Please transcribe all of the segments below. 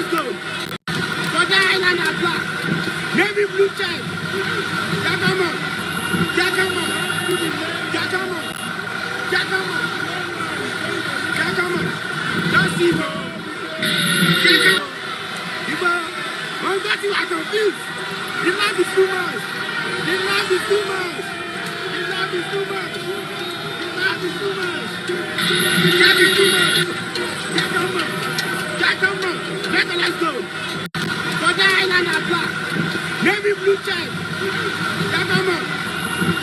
let's go. For that island are black. Navy blue check. Jakama. Jakama. Jakama. Jakama. Jakama. Just Igbo. Jakama. Igbo. One got you are confused. The love is too much. The love is too much. The love is too much. The love is too much. The love is too much. Jakama. Jakama. Let's go. For that island are black. Navy blue check. Jakama.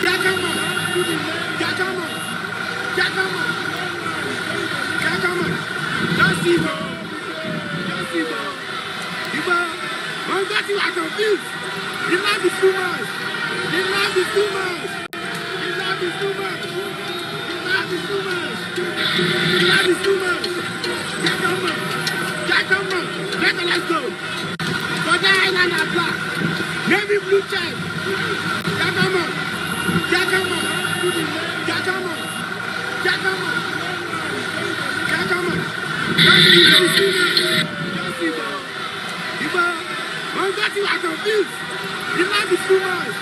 Jakama. Jakama. Jakama. Jakama. Just Igbo. Just Igbo. Igbo. One got you are confused. The love is too much. The love is too much. The love is too much. The love is too much. The love is too much. Jakama. Jakama. Let's go. For that island are black. Navy blue check. Jakama. Jakama. Jakama. Jakama. Jakama. Just Igbo. Igbo. One got you are confused. The love is too much.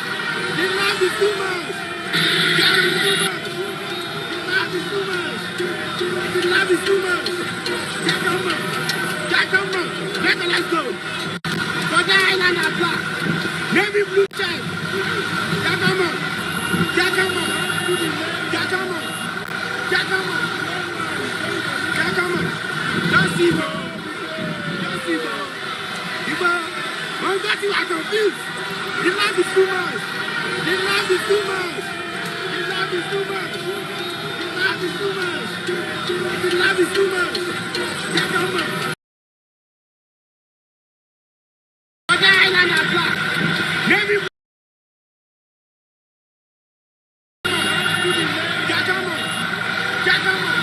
The love is too much. The love is too much. The love is too much. The love is too much. Jakama. Jakama. Let's go. For that island are black. Navy blue check. Jakama. Jakama. Jakama. Jakama. Jakama. Just Igbo. Just Igbo. Igbo. One got you are confused. The love is too much. The love is too much. The love is too much. The love is too much. The love is too much. Jakama. For that island are black. Navy blue. Jakama. Jakama.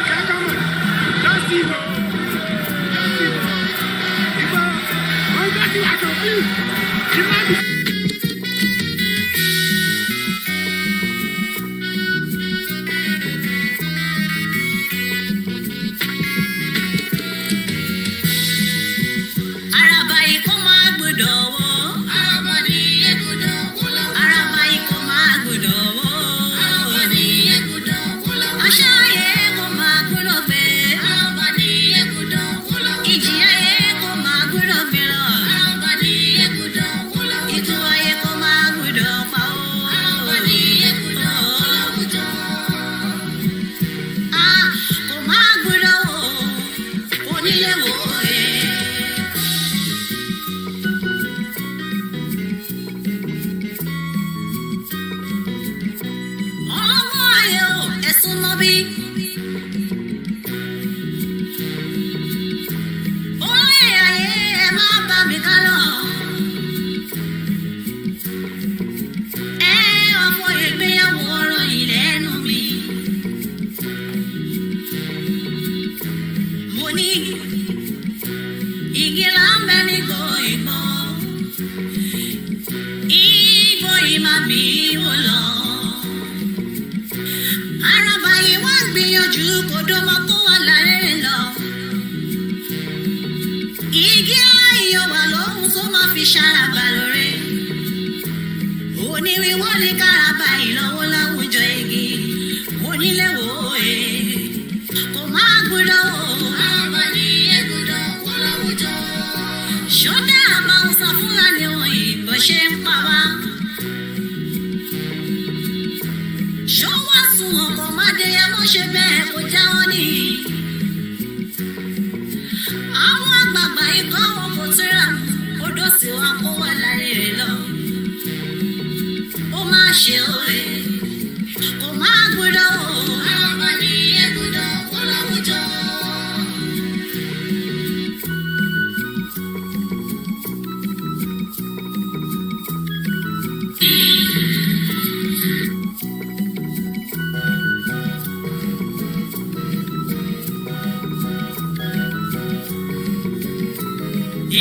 Jakama. Just Igbo. Just Igbo. Igbo. One got you are confused. The love is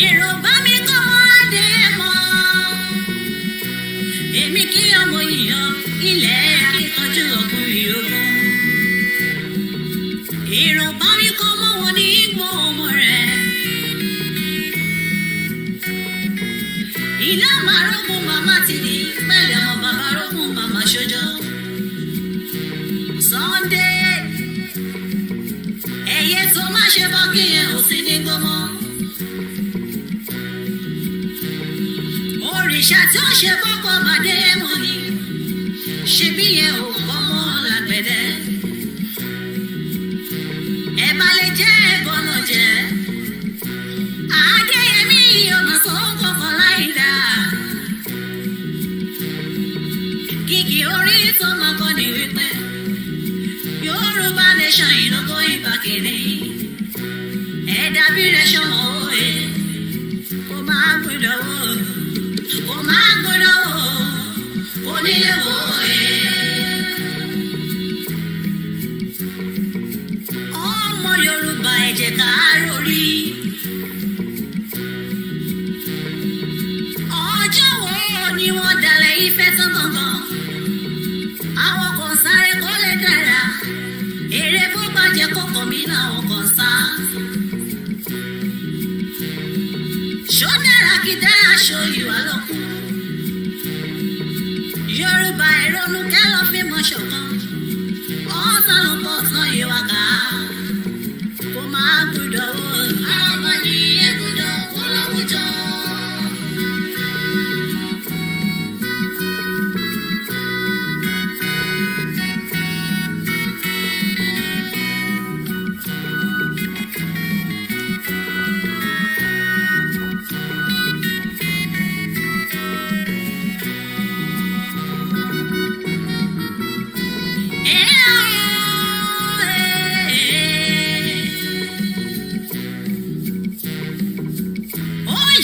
Yoruba mi kọ́ ọdẹ mọ́. Èmi kí ọmọ ìyàn ilẹ̀ akíkanjú ọkùnrin ogun. Yoruba mi kọ́ mọ́ wọn ní ipò ọmọ rẹ̀. ẹyẹ tó má ṣe bọ́ kí yẹn ò sí ní gbọmọ. òrìṣà tí ó ṣe bọ́pọ̀ bàdé mọ́ ni ṣebí yẹn ò bọ́mọ lágbẹ̀dẹ. ẹ bá lè jẹ́ ẹ̀bọ̀nà jẹ́ Adéyẹmí ọmọ tó ń kọ̀kọ̀ láì dáa. Kìkì orí tó máa kọ́ ni wípé Yorùbá nation ìnáwó ìbàkẹ́lẹ́ ẹ̀dá bí rẹ̀ ṣọmọ òye kò máa gbọ́dọ̀ wò kò máa gbọ́dọ̀ wò onílé wò òye. ọmọ Yorùbá ẹ jẹ́ ká rórí. ọjọ́ wo ni wọ́n dalẹ̀ Ifẹ̀ tán gangan? àwọn kan sáré kó lè dára èrè bó bàjẹ́ kókò mí làwọn kan sá. ṣó dára kí dára ṣó ìwà lọ́kùn. Yorùbá ìrònú kẹ́lọ́ fi mọ̀ ṣọ̀kan ọ̀sán ló pọ̀ tán ìwà ká kó máa gbúdọ̀ wò. àwọn ọmọ ní ẹgbùdọ̀ kó láwùjọ.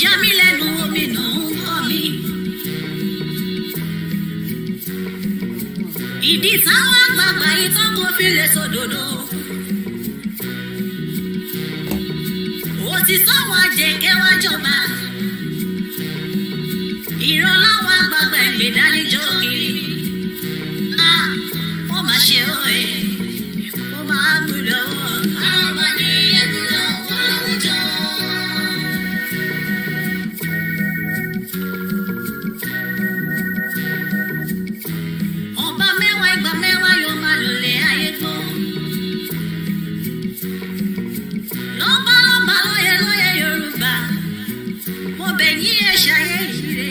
yà mí lẹ́nu omi nù ń kọ́ mi. ìdí táwọn àgbààgbà yìí tán kò fi lè sòdodo. ó ti sọ́wọ́n àjẹkẹ́ wá jọba. ìrànlọ́wọ́ àgbààgbà ìgbè dání jó kiri. ó mà ṣe òye ó máa gbúdọ̀ wọ̀. àwọn ọmọ ní ẹgbùdọ̀ wọ́n láwùjọ. ọba mẹ́wàá ìgbà mẹ́wàá yóò máa lòlẹ̀ ayé tó. lọ́ba lọ́ba lóye lóye Yorùbá mo bẹ̀ yín ẹ̀ ṣayé ìṣiré.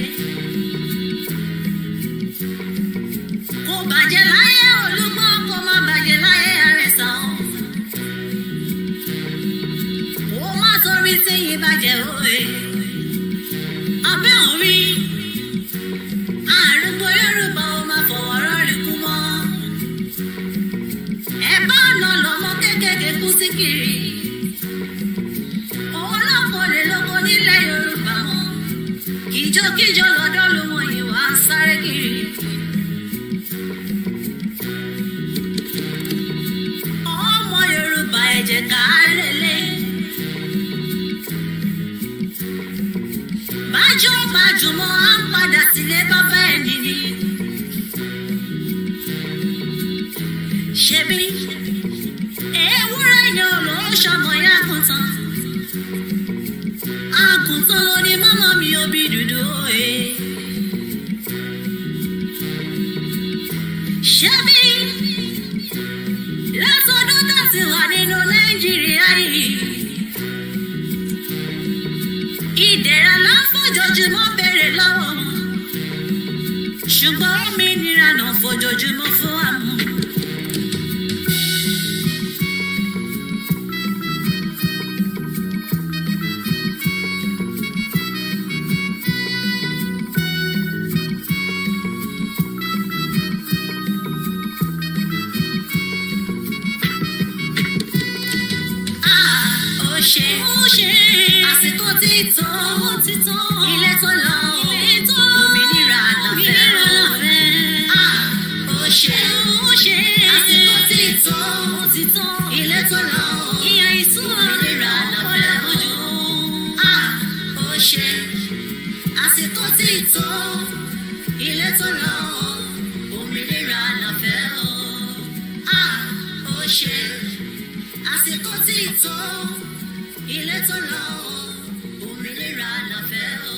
kò bàjẹ́ láyé Olúgbọ́ kò má bàjẹ́ láyé Àrẹ̀sà o. kò má torí téyìn bàjẹ́ òye. abẹ́ òrí àrùgbó Yorùbá ó máa fọwọ́ rọ́ọ̀rì kú mọ́. ẹ bá ọ̀nà lọ́mọ kéékèèké kú sí kiri. òun náà kò lè lóko nílẹ̀ Yorùbá mọ́. kíjokíjo lọ́dọ̀ ló mọ ìwà sáré kiri. ọmọ Yorùbá ẹ jẹ́ ká lélẹ̀. bájọ́ bájúmọ́ á ń padà sílé bàbá ẹ̀ nìyí. ṣebí ewúrẹ́ yẹn ò lọ ṣọmọ yá àgùntàn. àgùntàn ló ní mọ́mọ́ mi òbí dúdú òye. ṣebí látọdún tó ti wà nínú Nàìjíríà yìí. ìdẹ̀ra ló ń fojoojúmọ́ béèrè lọ́wọ́ wọn. ṣùgbọ́n òmìnira náà fojoojúmọ́ fún àmú. ó ṣe àsìkò tí tó ilé tó lọ òmìnira àlàfẹ́ ó ṣe àsìkò tí tó ilé tó lọ òmìnira àlàfẹ́ ó ṣe àsìkò tí tó ilé tó lọ òmìnira àlàfẹ́ ó ṣe àsìkò tí tó ilé tó lọ òmìnira àlàfẹ́ o.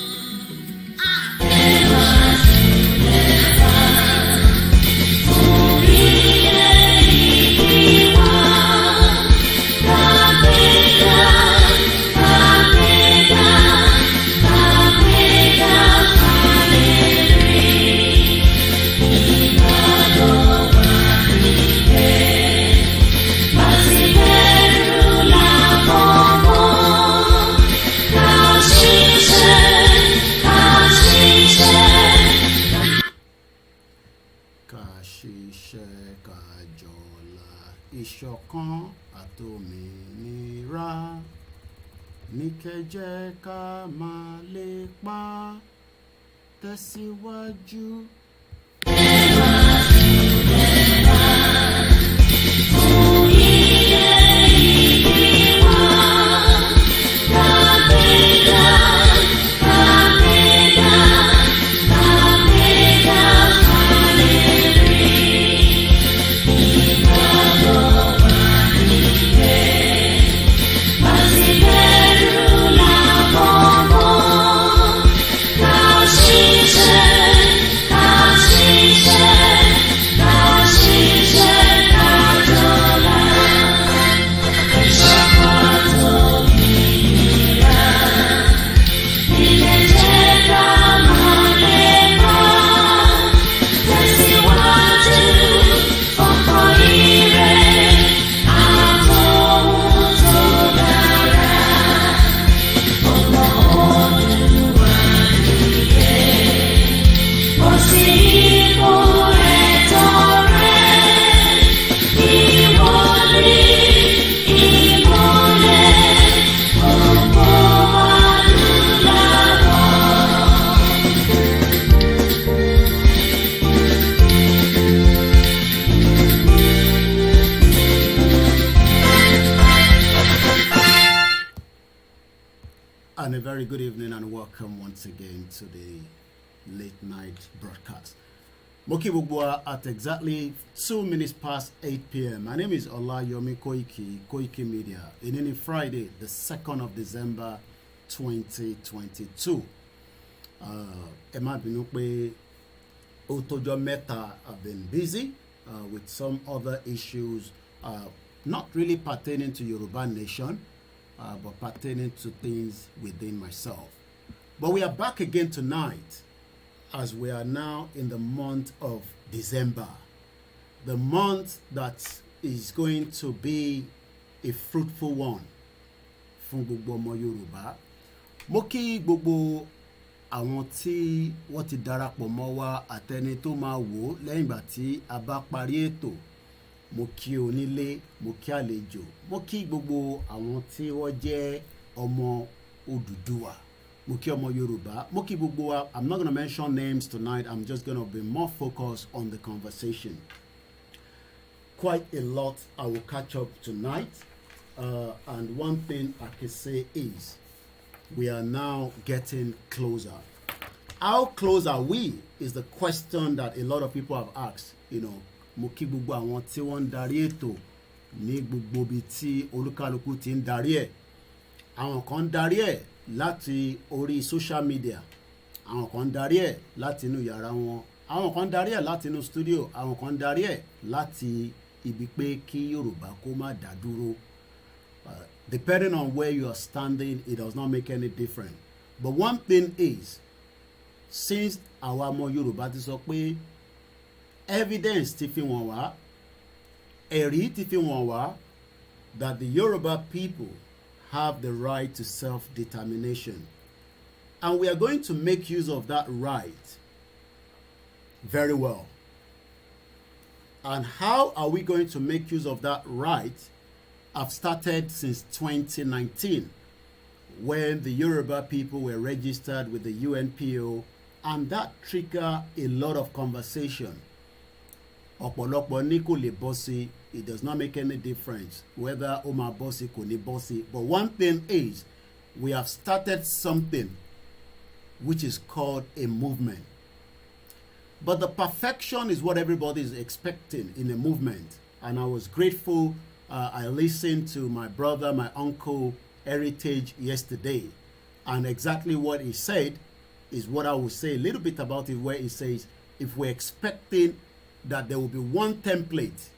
Orílẹ̀-èdè wa. ìṣọ̀kan àtòmìnira ní kẹ́jẹ́ ká máa lépa tẹ̀síwájú. And a very good evening and welcome once again to the late night broadcast. Moki Bugboa at exactly 2 minutes past 8 p.m. My name is Yomi Koikimedia. In Friday, the 2nd of December 2022. Emma Binukwe Otojo Meta have been busy with some other issues, not really pertaining to Yoruba nation, but pertaining to things within myself. But we are back again tonight as we are now in the month of December, the month that is going to be a fruitful one fún gbogbo ọmọ Yorùbá. Mo kí gbogbo àwọn tí wọ́n ti darapọ̀ mọ́ wa àtẹni tó máa wò lẹ́yìn ìgbà tí a bá parí ètò. Mo kí onílé, mo kí àlejò, mo kí gbogbo àwọn tí wọ́n jẹ́ ọmọ Odùduwà, mo kí ọmọ Yorùbá, mo kí gbogbo wa. I'm not going to mention names tonight. I'm just going to be more focused on the conversation. Quite a lot I will catch up tonight. And one thing I can say is we are now getting closer. How close are we is the question that a lot of people have asked, mo kí gbogbo àwọn tí wọ́n ń darí ètò ní gbogbo ibi tí olúkálùkù ti ń darí ẹ̀. Àwọn kan ń darí ẹ̀ láti orí social media, àwọn kan ń darí ẹ̀ láti inú yàrá wọn, àwọn kan ń darí ẹ̀ láti inú studio, àwọn kan ń darí ẹ̀ láti ibi pé kí Yorùbá kó má dá dúró. Depending on where you are standing, it does not make any difference. But one thing is, since àwa ọmọ Yorùbá ti sọ pé evidence ti fi wọ́n wá, ẹ̀rí ti fi wọ́n wá that the Yoruba people have the right to self-determination. And we are going to make use of that right very well. And how are we going to make use of that right? I've started since 2019 when the Yoruba people were registered with the UNPO, and that triggered a lot of conversation. Ọ̀pọ̀lọpọ̀ ní kò lè bọ́ sí, it does not make any difference whether ó máa bọ́ sí kò ní bọ́ sí. But one thing is, we have started something which is called a movement. But the perfection is what everybody is expecting in a movement. And I was grateful. I listened to my brother, my uncle, Heritage yesterday. And exactly what he said is what I will say a little bit about it, where he says, if we're expecting that there will be one template.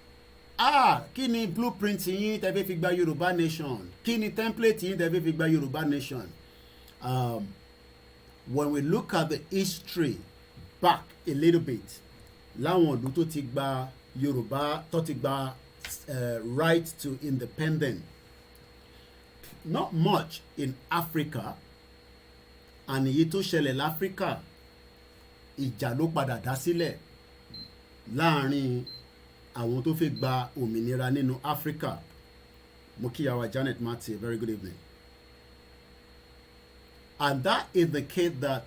Kí ni blueprint yín tẹ́ fẹ́ fi gba Yorùbá nation? Kí ni template yín tẹ́ fẹ́ fi gba Yorùbá nation? When we look at the history back a little bit, láwọn ọdún tó ti gba Yorùbá tó ti gba right to independence, not much in Africa, and èyí tó ṣẹlẹ̀ l'Africa, ìjà ló padà dá sílẹ̀ láàrin àwọn tó fẹ́ gba òmìnira nínú Áfíríkà. Mo kí ìyá wa Janet Mati, very good evening. And that indicates that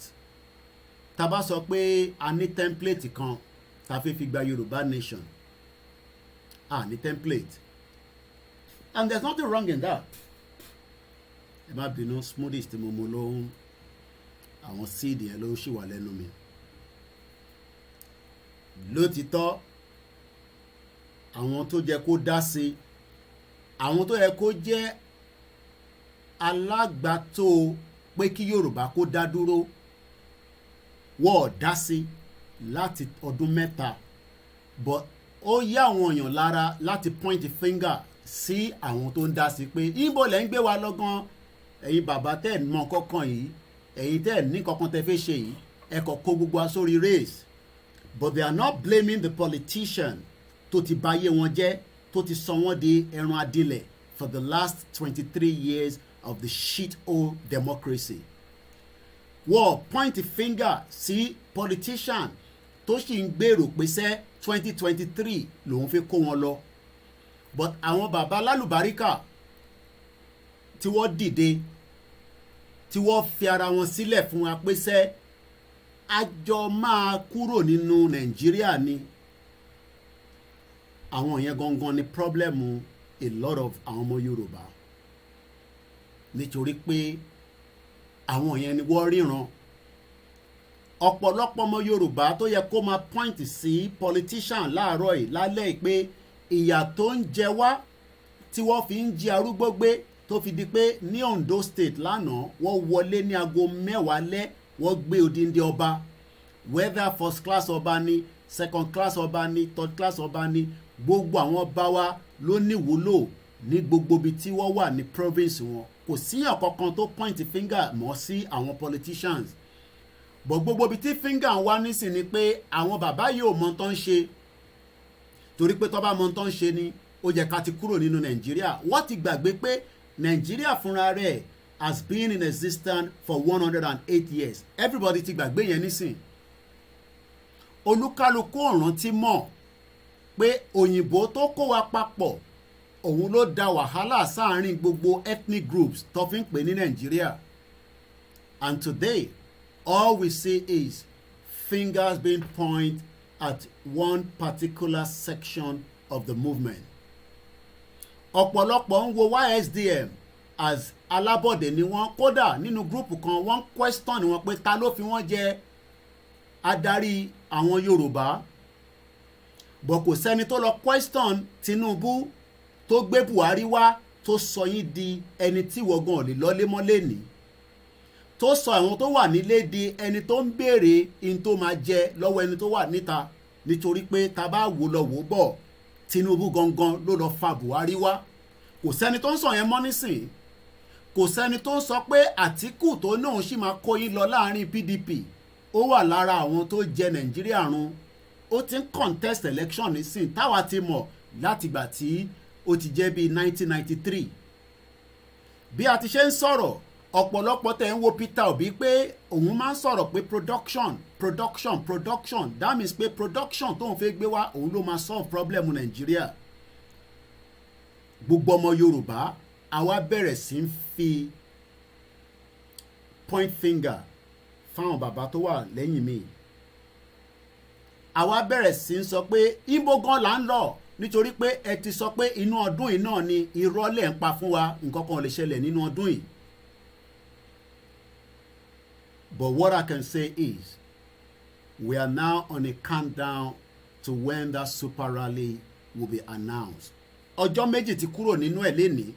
tá bá sọ pé a ní template kan tá fẹ́ fi gba Yorùbá nation, a ní template, and there's nothing wrong in that. Ẹ má bínú, smoothies tí mo mu lóhùn àwọn seed yẹn ló ṣì wà lẹ́nu mi. Lótìtọ́ àwọn tó jẹ́ kó dá sí, àwọn tó yẹ kó jẹ́ alágbàtó pé kí Yorùbá kó dá dúró, wọ́n dá sí láti ọdún mẹ́ta, but ó yá àwọn èèyàn lára láti point finger sí àwọn tó ń dá sí pé ibo lẹ́ ń gbé wa lọ́gán, ẹ̀yin bàbá tẹ́ ẹ̀ mọ kankan yìí, ẹ̀yin tẹ́ ẹ̀ ní kankan tẹ́ fẹ́ ṣe yìí, ẹ kàn kó gbogbo asórí race. But they are not blaming the politician tó ti báyé wọn jẹ́, tó ti sọ wọ́n di ẹran adilẹ̀ for the last 23 years of the shit-hole democracy. Wọ́n point finger sí politician tó sì ń gbèrò pé sẹ́ 2023 lòun fi kó wọn lọ. But àwọn bàbá lálùbáríkà tí wọ́n dìde, tí wọ́n fi ara wọn sílẹ̀ fún wa pé sẹ́ àjọ máa kúrò nínú Nàìjíríà ni, àwọn yẹn gangan ni problem a lot of àwọn ọmọ Yorùbá, nítorí pé àwọn yẹn ni wọ́n ríran. Ọ̀pọ̀lọpọ̀ ọmọ Yorùbá tó yẹ kó máa point sí politician láàárọ̀ yìí lálẹ́ yìí pé ìyà tó ń jẹ wá tí wọ́n fi ń jí arúgbó gbé, tó fi di pé ní Ondo State lánàá wọ́n wọlé ní aago 10 lẹ́, wọ́n gbé odindi ọba, whether first class ọba ni, second class ọba ni, third class ọba ni, gbogbo àwọn ọba wa ló níwúlò ní gbogbo ibi tí wọ́n wà ní province wọn. Kò síyàn kankan tó point finger mọ́ sí àwọn politicians, but gbogbo ibi tí finger ń wá nísìn ni pé àwọn bàbá yìí ò mọ tán ṣe, torí pé tó bá mọ tán ṣe ni ó yẹ ká ti kúrò nínú Nàìjíríà. Wọ́n ti gbàgbé pé Nàìjíríà fúnra rẹ̀ has been in existence for 108 years. Everybody ti gbàgbé yẹn nísìn. Olúkálukú ọ̀rántí mọ̀ pé òyìnbó tó kó wa papọ̀ òun ló da wàhálà sáàárín gbogbo ethnic groups tó fi ń pè ní Nàìjíríà. And today all we see is fingers being pointed at one particular section of the movement. Ọ̀pọ̀lọpọ̀ ń wo YSDM as alábọ̀dé ni wọ́n, kódà nínú gúrùpù kan wọ́n question wọn pé ta ló fi wọ́n jẹ adarí àwọn Yorùbá. But kò sẹ́ni tó lọ question Tinubu tó gbé Buhari wá tó sọ yín di ẹni tí wọ́gàn ò lè lọ́lé mọ́lé ní, tó sọ àwọn tó wà nílé di ẹni tó ń béèrè in tó máa jẹ lọ́wọ́ ẹni tó wà níta, nítorí pé ta bá wò lọ wò bọ̀ Tinubu gangan ló lọ fa Buhari wá. Kò sẹ́ni tó ń sọ yẹn mọ́ nísìn. Kò sẹ́ni tó ń sọ pé Àtíkù tó náà sì máa kó yín lọ láàrin PDP ó wà lára àwọn tó jẹ Nàìjíríà run. Ó ti ń contest election nísìn táwa ti mọ̀ látìgbà tí ó ti jẹ́ bí 1993. Bí a ti ṣe ń sọ̀rọ̀, ọ̀pọ̀lọpọ̀ tẹ̀ ń wo Peter Obi pé òun máa ń sọ̀rọ̀ pé production, that means pé production tóun fẹ́ gbé wá òun ló máa solve problem Nàìjíríà. Gbogbo ọmọ Yorùbá àwa bẹ̀rẹ̀ sí ń fi point finger fáwọn bàbá tó wà lẹ́yìn mi. Àwa bẹ̀rẹ̀ sí ń sọ pé ibo gan là ń lọ, nítorí pé ẹ ti sọ pé inú ọdún yìí náà ni irọ́ lẹ̀ ń pa fún wa, nǹkan kan lè ṣẹlẹ̀ nínú ọdún yìí. But what I can say is we are now on a countdown to when that super rally will be announced. Ọjọ́ méjì ti kúrò nínú ẹ̀ lénìí.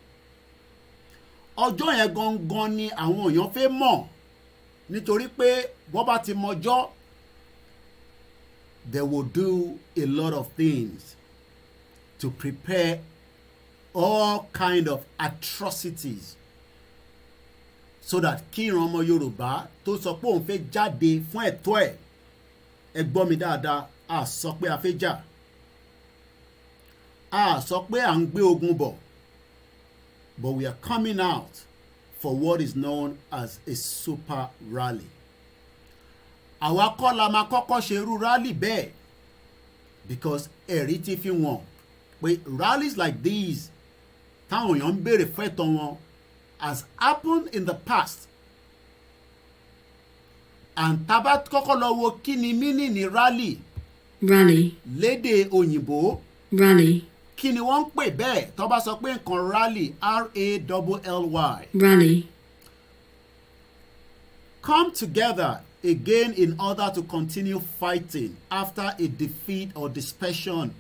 Ọjọ́ yẹn gangan ni àwọn èèyàn fẹ́ mọ̀, nítorí pé wọ́n bá ti mọjọ́, they will do a lot of things to prepare all kind of atrocities so that kí ìran ọmọ Yorùbá tó sọ pé òun fẹ́ jáde fún ẹ̀tọ́ ẹ̀, ẹ gbọ́ mi dáadáa, a sọ pé a fẹ́ jà, a sọ pé à ń gbé ogun bọ̀, but we are coming out for what is known as a super rally. Àwa kọ́ la máa kọ́kọ́ ṣe irú rally bẹ́ẹ̀, because ẹ̀rí ti fi wọ̀n pé rallies like these táwọn èèyàn ń béèrè fẹ́tọ̀ wọn has happened in the past. And tabat kọ́kọ́ lọ wo kí ni mini ní rally. Rally. Lédè òyìnbó. Rally. Kí ni wọ́n ń pè bẹ́ẹ̀ tó bá sọ pé nǹkan rally R-A-L-L-Y. Rally. Come together again in order to continue fighting after a defeat or dispersion.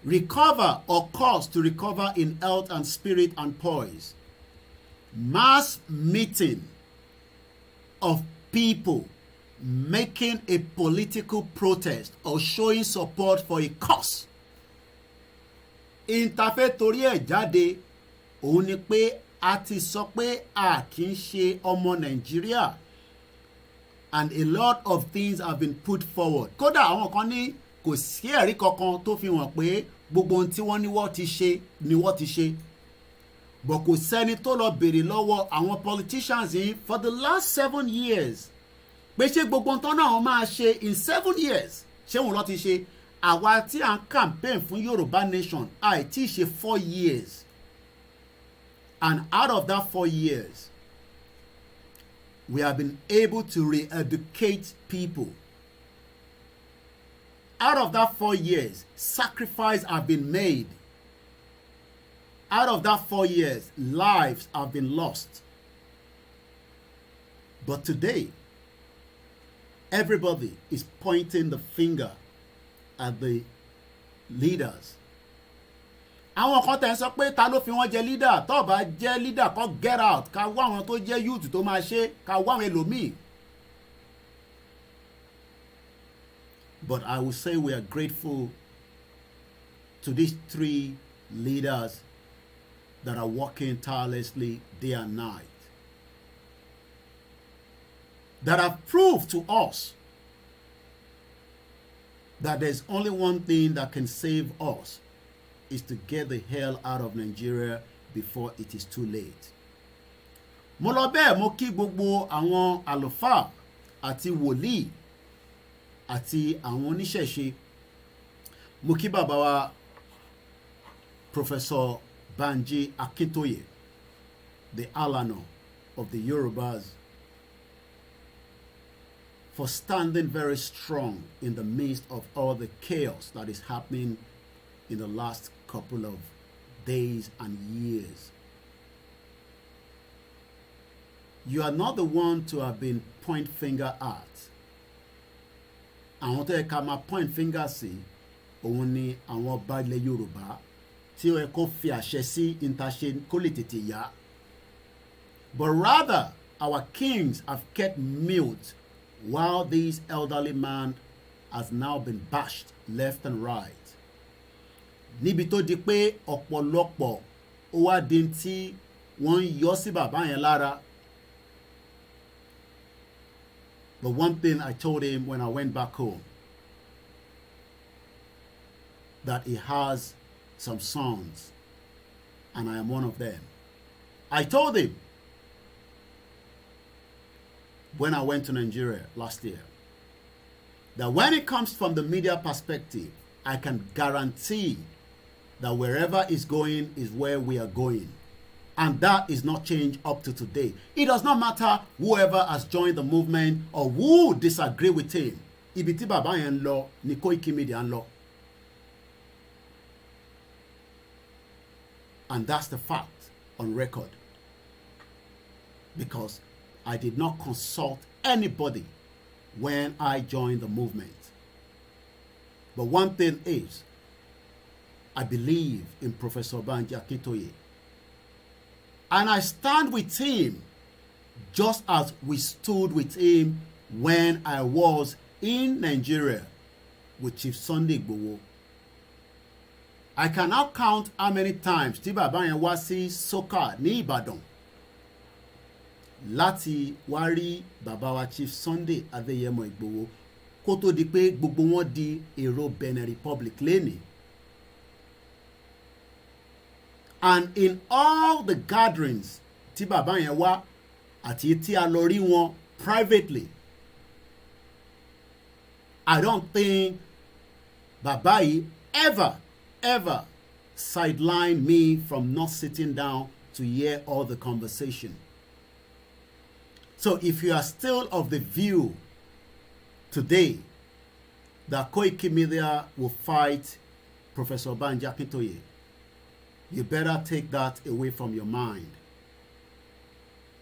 Recover or cause to recover in health and spirit and poise. Mass meeting of people making a political protest or showing support for a cause. Interfaith torí ẹ̀ jáde òun ni pé a ti sọ pé a kì í ṣe ọmọ Nàìjíríà, and a lot of things have been put forward. Kódà àwọn kan ní kò sí ẹ̀rí kankan tó fi hàn pé gbogbo ohun tí wọ́n ní wọ́n ti ṣe ni wọ́n ti ṣe. But kò sẹ́ni tó lọ béèrè lọ́wọ́ àwọn politicians yìí for the last 7 years pé ṣé gbogbo nǹkan náà wọ́n máa ṣe in 7 years ṣé wọ́n lọ ti ṣe. Àwa tí à ń campaign fún Yoruba nation àìtí ṣe 4 years, and out of that 4 years we have been able to re-educate people. Out of that 4 years, sacrifice have been made. Out of that 4 years, lives have been lost. But today, everybody is pointing the finger at the leaders. Àwọn kan tẹ̀ ń sọ pé ta ló fi wọ́n jẹ leader, tó bá jẹ́ leader kó get out, ká wá àwọn tó jẹ́ youth tó máa ṣe, ká wá àwọn ẹlòmíì. But I will say we are grateful to these 3 leaders that are working tirelessly day and night, that have proved to us that there's only one thing that can save us, is to get the hell out of Nigeria before it is too late. Mo lọ bẹ́ẹ̀ mo kí gbogbo àwọn àlùfáà àti wòlíì àti àwọn oníṣẹ̀ṣe. Mo kí bàbá wa Professor Banji Akintoye, the Alano of the Yorubas, for standing very strong in the midst of all the chaos that is happening in the last couple of days and years. You are not the one to have been point finger at. Àwọn tó yẹ ká máa point finger sí òun ni àwọn ọba ilẹ̀ Yorùbá tí ó yẹ kó fi àṣẹ sí ìtaṣe kó lè tètè yá. But rather, our kings have kept mute while this elderly man has now been bashed left and right. Níbi tó di pé ọ̀pọ̀lọpọ̀ ó wá di tí wọ́n ń yọ sí bàbá yẹn lára. But one thing I told him when I went back home, that he has some sons, and I am one of them. I told him when I went to Nigeria last year that when it comes from the media perspective, I can guarantee that wherever it's going is where we are going. And that is not changed up to today. It does not matter whoever has joined the movement or who disagree with him. Ibi tí bàbá yẹn lọ ni koikimedia ń lọ. And that's the fact on record. Because I did not consult anybody when I joined the movement. But one thing is, I believe in Professor Banji Akintoye. And I stand with him just as we stood with him when I was in Nigeria with Chief Sunday IGBOHO. I cannot count how many times tí bàbá yẹn wá sí Soka ní Ìbàdàn láti wá rí bàbá wa Chief Sunday Adéyẹmọ IGBOHO kó tó di pé gbogbo wọn di èrò Benin Republic lénìí. And in all the gatherings tí bàbá yẹn wá àti tí a lọ rí wọn privately, I don't think bàbá yìí ever ever sideline me from not sitting down to hear all the conversation. So if you are still of the view today that koikimedia will fight Professor Banji Akintoye, you better take that away from your mind.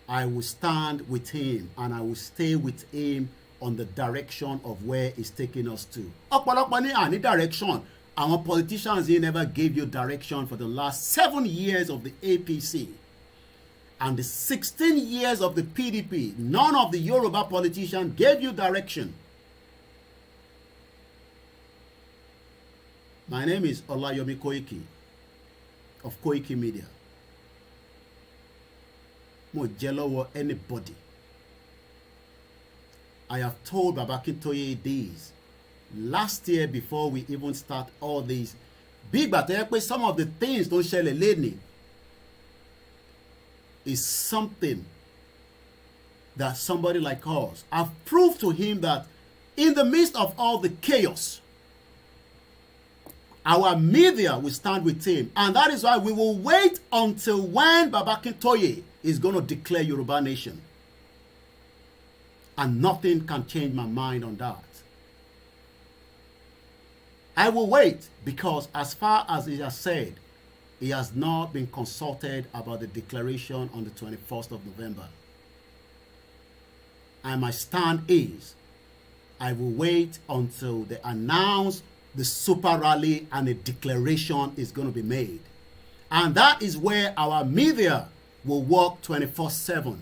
I will stand with him and I will stay with him on the direction of where he's taking us to. Ọ̀pọ̀lọpọ̀ ní àní direction. Our politicians here never gave you direction for the last 7 years of the APC. And the 16 years of the PDP, none of the Yoruba politicians gave you direction. My name is Olayomi Koiki of Koikimedia. Mo jealous anybody. I have told Baba Akintoye this last year before we even start all these. Big but some of the things don't share leni is something that somebody like us have proved to him that in the midst of all the chaos, our media will stand with him. And that is why we will wait until when Baba Akintoye is going to declare Yoruba nation. And nothing can change my mind on that. I will wait because as far as he has said, he has not been consulted about the declaration on the 21st of November. And my stand is, I will wait until they announce the super rally and a declaration is going to be made. And that is where our media will work 24/7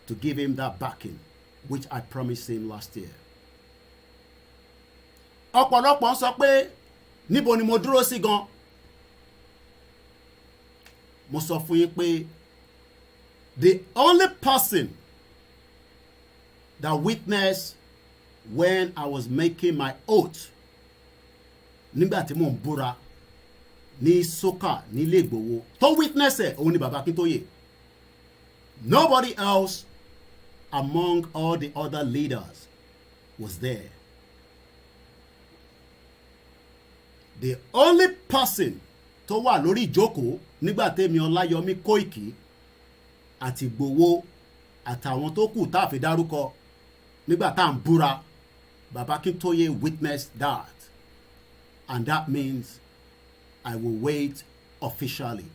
to give him that backing, which I promised him last year. Ọ̀pọ̀lọpọ̀ sọ pé níbo ni mo dúró sí gan. Mo sọ fún yín pé the only person that witnessed when I was making my oath nígbà tí mò ń búra ní Soka ní Ilé Ìgbòho tó witness ẹ̀ òun ni Baba Akintoye. Nobody else among all the other leaders was there. The only person tó wà lórí ìjókòó nígbà tẹ́mi Ọláyọmí Kóìkì àti Ìgbòho àtàwọn tó kù tá a fi dárúkọ nígbà tá à ń búra, Baba Akintoye witnessed that. And that means I will wait officially.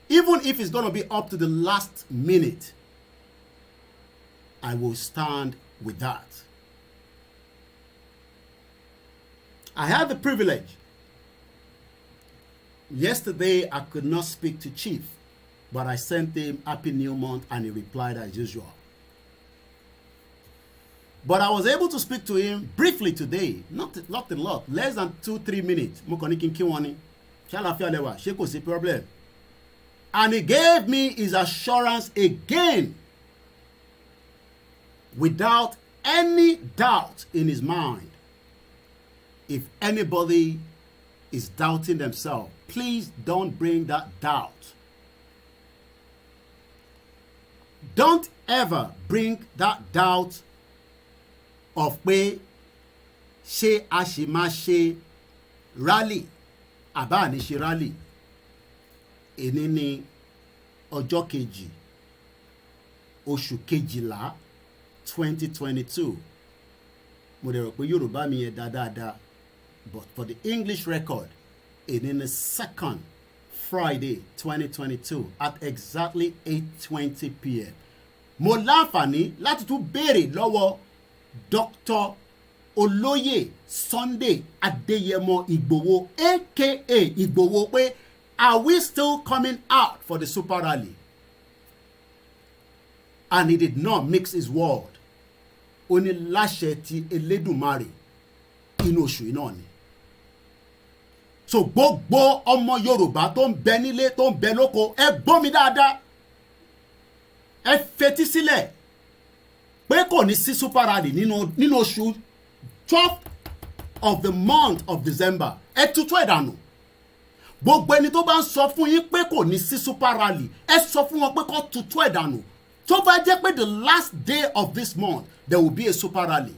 Even if it's going to be up to the last minute, I will stand with that. I had the privilege. Yesterday, I could not speak to Chief, but I sent him Happy New Month and he replied as usual. But I was able to speak to him briefly today, not a lot, less than 2-3 minutes. Problem. And he gave me his assurance again, without any doubt in his mind. If anybody is doubting themselves, please don't bring that doubt. Don't ever bring that doubt of pé ṣé a ṣì máa ṣe rally àbá ní ṣe rally. Èní ní ọjọ́ kejì oṣù kejìlá 2022. Mo dẹ̀ rò pé Yorùbá mi yẹn dáadáa, but for the English record, èní ní 2nd Friday 2022 at exactly 8:20 p.m. Mo láǹfààní láti tún béèrè lọ́wọ́ Dr. Olóyè Sunday Adéyẹmọ Ìgbòho aka Ìgbòho pé are we still coming out for the super rally? And he did not mix his word. Ó ní láṣẹ ti Elédùmarè inú oṣù iná ni. So gbogbo ọmọ Yorùbá tó ń bẹ nílé tó ń bẹ lóko ẹ gbọ́ mi dáadáa. Ẹ fetí sílẹ̀ pé kò ní sí super rally nínú oṣù 12th of the month of December. Ẹ tutù ẹ̀ dànù. Gbogbo ẹni tó bá ń sọ fún yín pé kò ní sí super rally, ẹ sọ fún wọn pé kó tutù ẹ̀ dànù. Tó bá jẹ́ pé the last day of this month there will be a super rally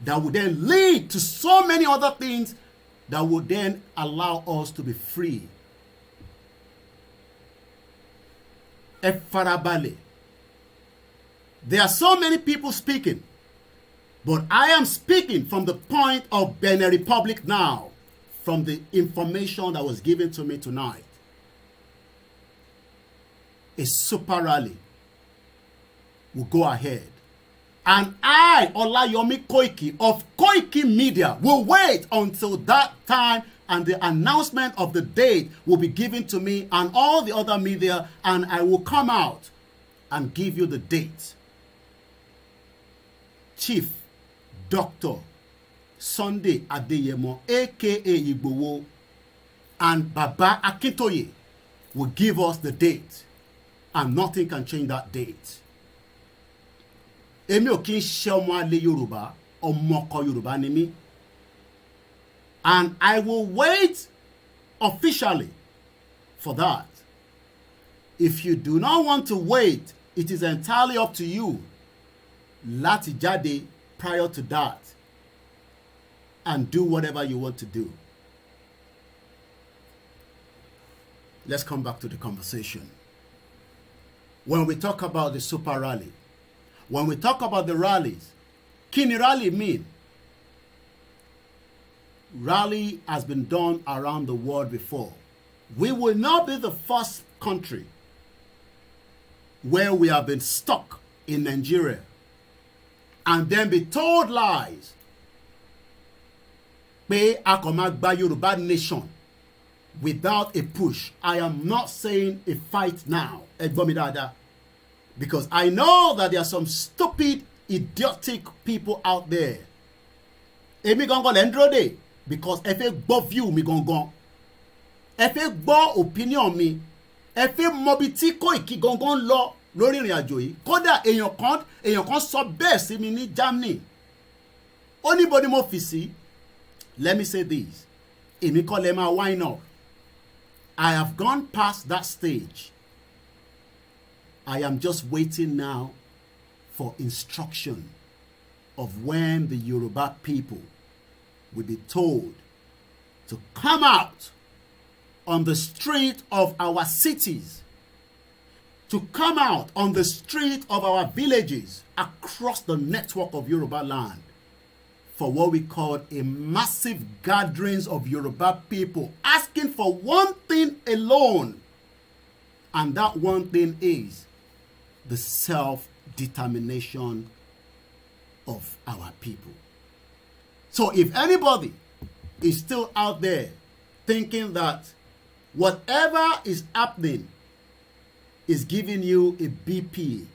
that will then lead to so many other things that would then allow us to be free. Ẹ farabalẹ̀. There are so many people speaking, but I am speaking from the point of Benin Republic now, from the information that was given to me tonight. A super rally will go ahead. And I, Olayomi Koiki of Koikimedia, will wait until that time, and the announcement of the date will be given to me and all the other media, and I will come out and give you the date. Chief Dr. Sunday Adeyemo, aka IGBOHO, and Baba Akintoye will give us the date, and nothing can change that date. Èmi ò kí ń ṣe ọmọ alẹ́ Yorùbá, ọmọkọ Yorùbá ni mí. And I will wait officially for that. If you do not want to wait, it is entirely up to you. Láti jáde prior to that and do whatever you want to do. Let's come back to the conversation. When we talk about the super rally, when we talk about the rallies, kí ni rally mean? Rally has been done around the world before. We will not be the first country where we have been stuck in Nigeria and then be told lies. Pé a kò máa gba Yorùbá nation without a push. I am not saying a fight now. Ẹ gbọ́ mi dáadáa. Because I know that there are some stupid, idiotic people out there. Èmi gangan lẹ́ ń dúró dè, because ẹ fẹ́ gbọ́ view mi gangan. Ẹ fẹ́ gbọ́ opinion mi. Ẹ fẹ́ mọ bí tí Koiki gangan lọ lórí ìrìn àjò yìí. Kódà èèyàn kan sọ bẹ́ẹ̀ sí mi ní Germany. Ó ní bo ni mo fi sí. Let me say this. Èmi kọ́ lẹ máa wind up. I have gone past that stage. I am just waiting now for instruction of when the Yoruba people will be told to come out on the street of our cities, to come out on the street of our villages across the network of Yoruba land for what we call a massive gatherings of Yoruba people asking for one thing alone, and that one thing is the self-determination of our people. So if anybody is still out there thinking that whatever is happening is giving you a BP,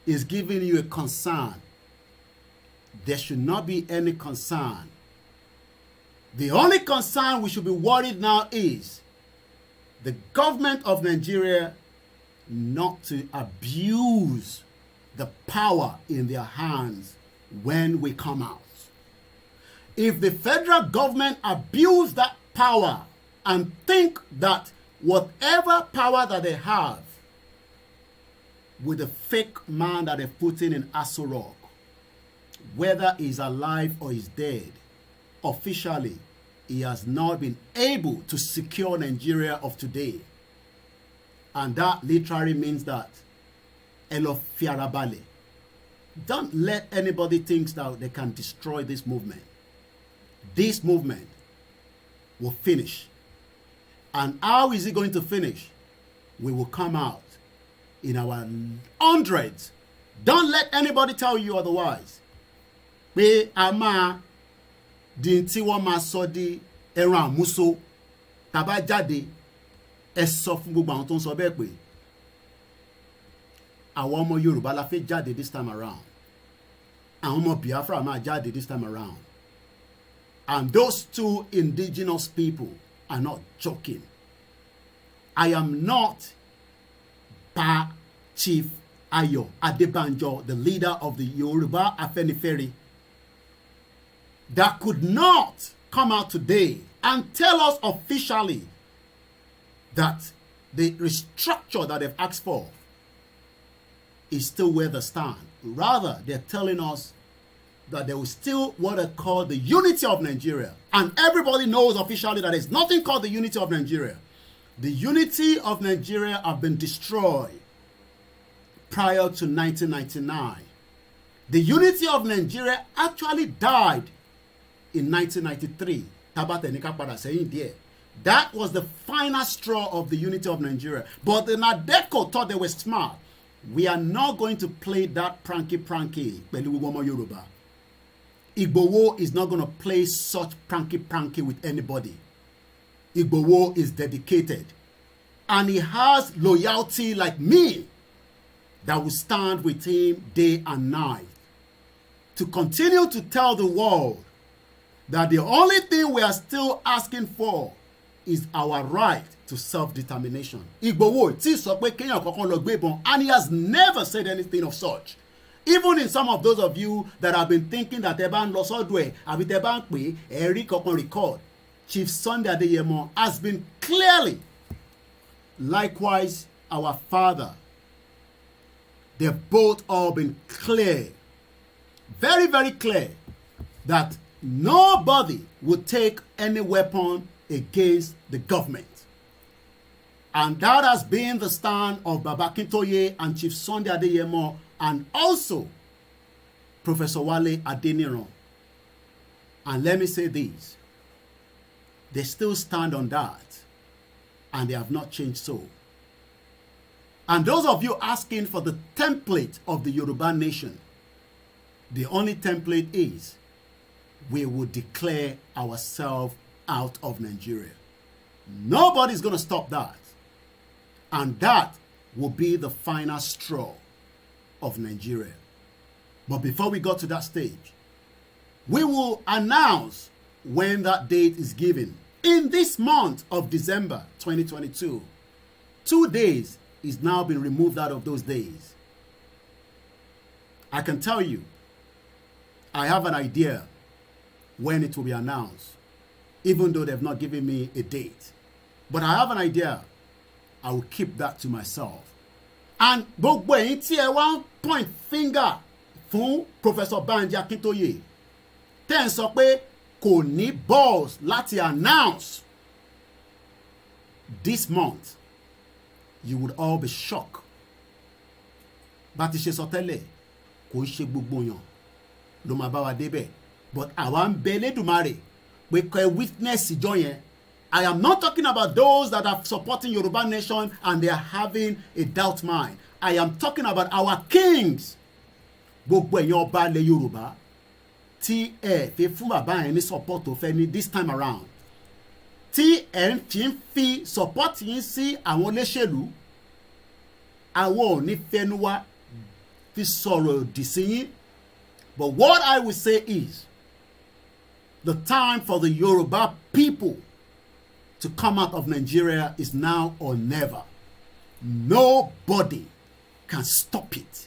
is giving you a concern, there should not be any concern. The only concern we should be worried now is the government of Nigeria not to abuse the power in their hands when we come out. If the federal government abuse that power and think that whatever power that they have with the fake man that they put in Aso Rock, whether he's alive or he's dead, officially, he has not been able to secure Nigeria of today. And that literally means that Elo Fiarabale. Don't let anybody think that they can destroy this movement. This movement will finish. And how is it going to finish? We will come out in our hundreds. Don't let anybody tell you otherwise. Pé a máa di tí wọ́n máa sọ di ẹran àmúso tá bá jáde. Ẹ sọ fún gbogbo àwọn tó ń sọ bẹ́ẹ̀ pé àwọn ọmọ Yorùbá la fẹ́ jáde this time around. Àwọn ọmọ Biafra máa jáde this time around. And those two indigenous people are not joking. I am not Pa Chief Ayo Adebanjo, the leader of the Yoruba Afenifere, that could not come out today and tell us officially that the restructure that they've asked for is still where they stand. Rather, they're telling us that there was still what I call the unity of Nigeria. And everybody knows officially that there's nothing called the unity of Nigeria. The unity of Nigeria have been destroyed prior to 1999. The unity of Nigeria actually died in 1993. That was the final straw of the unity of Nigeria. But the Nadeco thought they were smart. We are not going to play that pranky Yoruba. IGBOHO is not going to play such pranky with anybody. IGBOHO is dedicated. And he has loyalty like me that will stand with him day and night to continue to tell the world that the only thing we are still asking for is our right to self-determination. IGBOHO ti sọ pé kéèyàn kankan lọ gbé ìbọn, and he has never said anything of such. Even in some of those of you that have been thinking that tẹ́ bá ń lọ sọ́dọ̀ ẹ̀ àbí tẹ́ bá ń pè é ẹ̀rí kankan record, Chief Sunday Adeyemo has been clearly, likewise our father, they've both all been clear, very, very clear, that nobody would take any weapon against the government. And that has been the stand of Baba Akintoye and Chief Sunday Adeyemo and also Professor Wale Adeniran. And let me say this, they still stand on that and they have not changed so. And those of you asking for the template of the Yoruba nation, the only template is we will declare ourselves out of Nigeria. Nobody's going to stop that. And that will be the final straw of Nigeria. But before we go to that stage, we will announce when that date is given. In this month of December 2022, 2 days is now been removed out of those days. I can tell you, I have an idea when it will be announced, even though they've not given me a date. But I have an idea. I will keep that to myself. And gbogbo ẹ̀yin tí ẹ wá ń point finger fún Professor Banji Akintoye tẹ́ ń sọ pé kò ní balls láti announce this month, you would all be shocked. Bá ti ṣe sọ tẹ́lẹ̀ kò ń ṣe gbogbo yàn ló máa bá wa débẹ̀, but àwa ń bẹ Elédùmarè pé kẹ́ witness ìjọ yẹn. I am not talking about those that are supporting Yoruba nation and they are having a doubt mind. I am talking about our kings. Gbogbo ẹ̀yin ọba ilẹ̀ Yorùbá tí ẹ fi fún bàbá yẹn ní support tó fẹ́ ní this time around. Tí ẹ ń fi support yín sí àwọn olóṣèlú, àwọn ò ní fẹnu wá fi sọ̀rọ̀ òdì sí yín. But what I will say is, the time for the Yoruba people to come out of Nigeria is now or never. Nobody can stop it.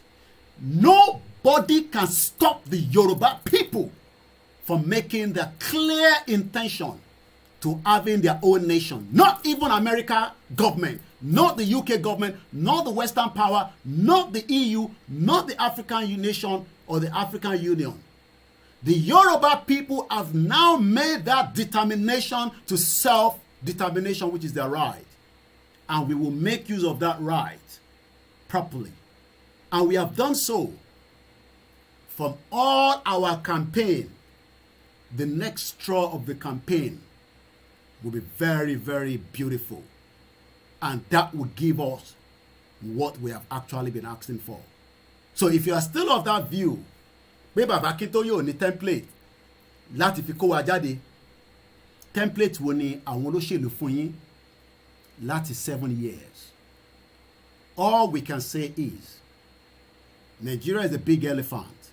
Nobody can stop the Yoruba people from making their clear intention to having their own nation. Not even America government, not the UK government, not the Western power, not the EU, not the African nation or the African Union. The Yoruba people have now made that determination to self-determination, which is their right. And we will make use of that right properly. And we have done so from all our campaign. The next straw of the campaign will be very, very beautiful. And that will give us what we have actually been asking for. So if you are still of that view, pé Baba Akintoye ò ní template láti fi kó wa jáde, template wo ni àwọn olóṣèlú fún yín láti 7 years? All we can say is, Nigeria is a big elephant.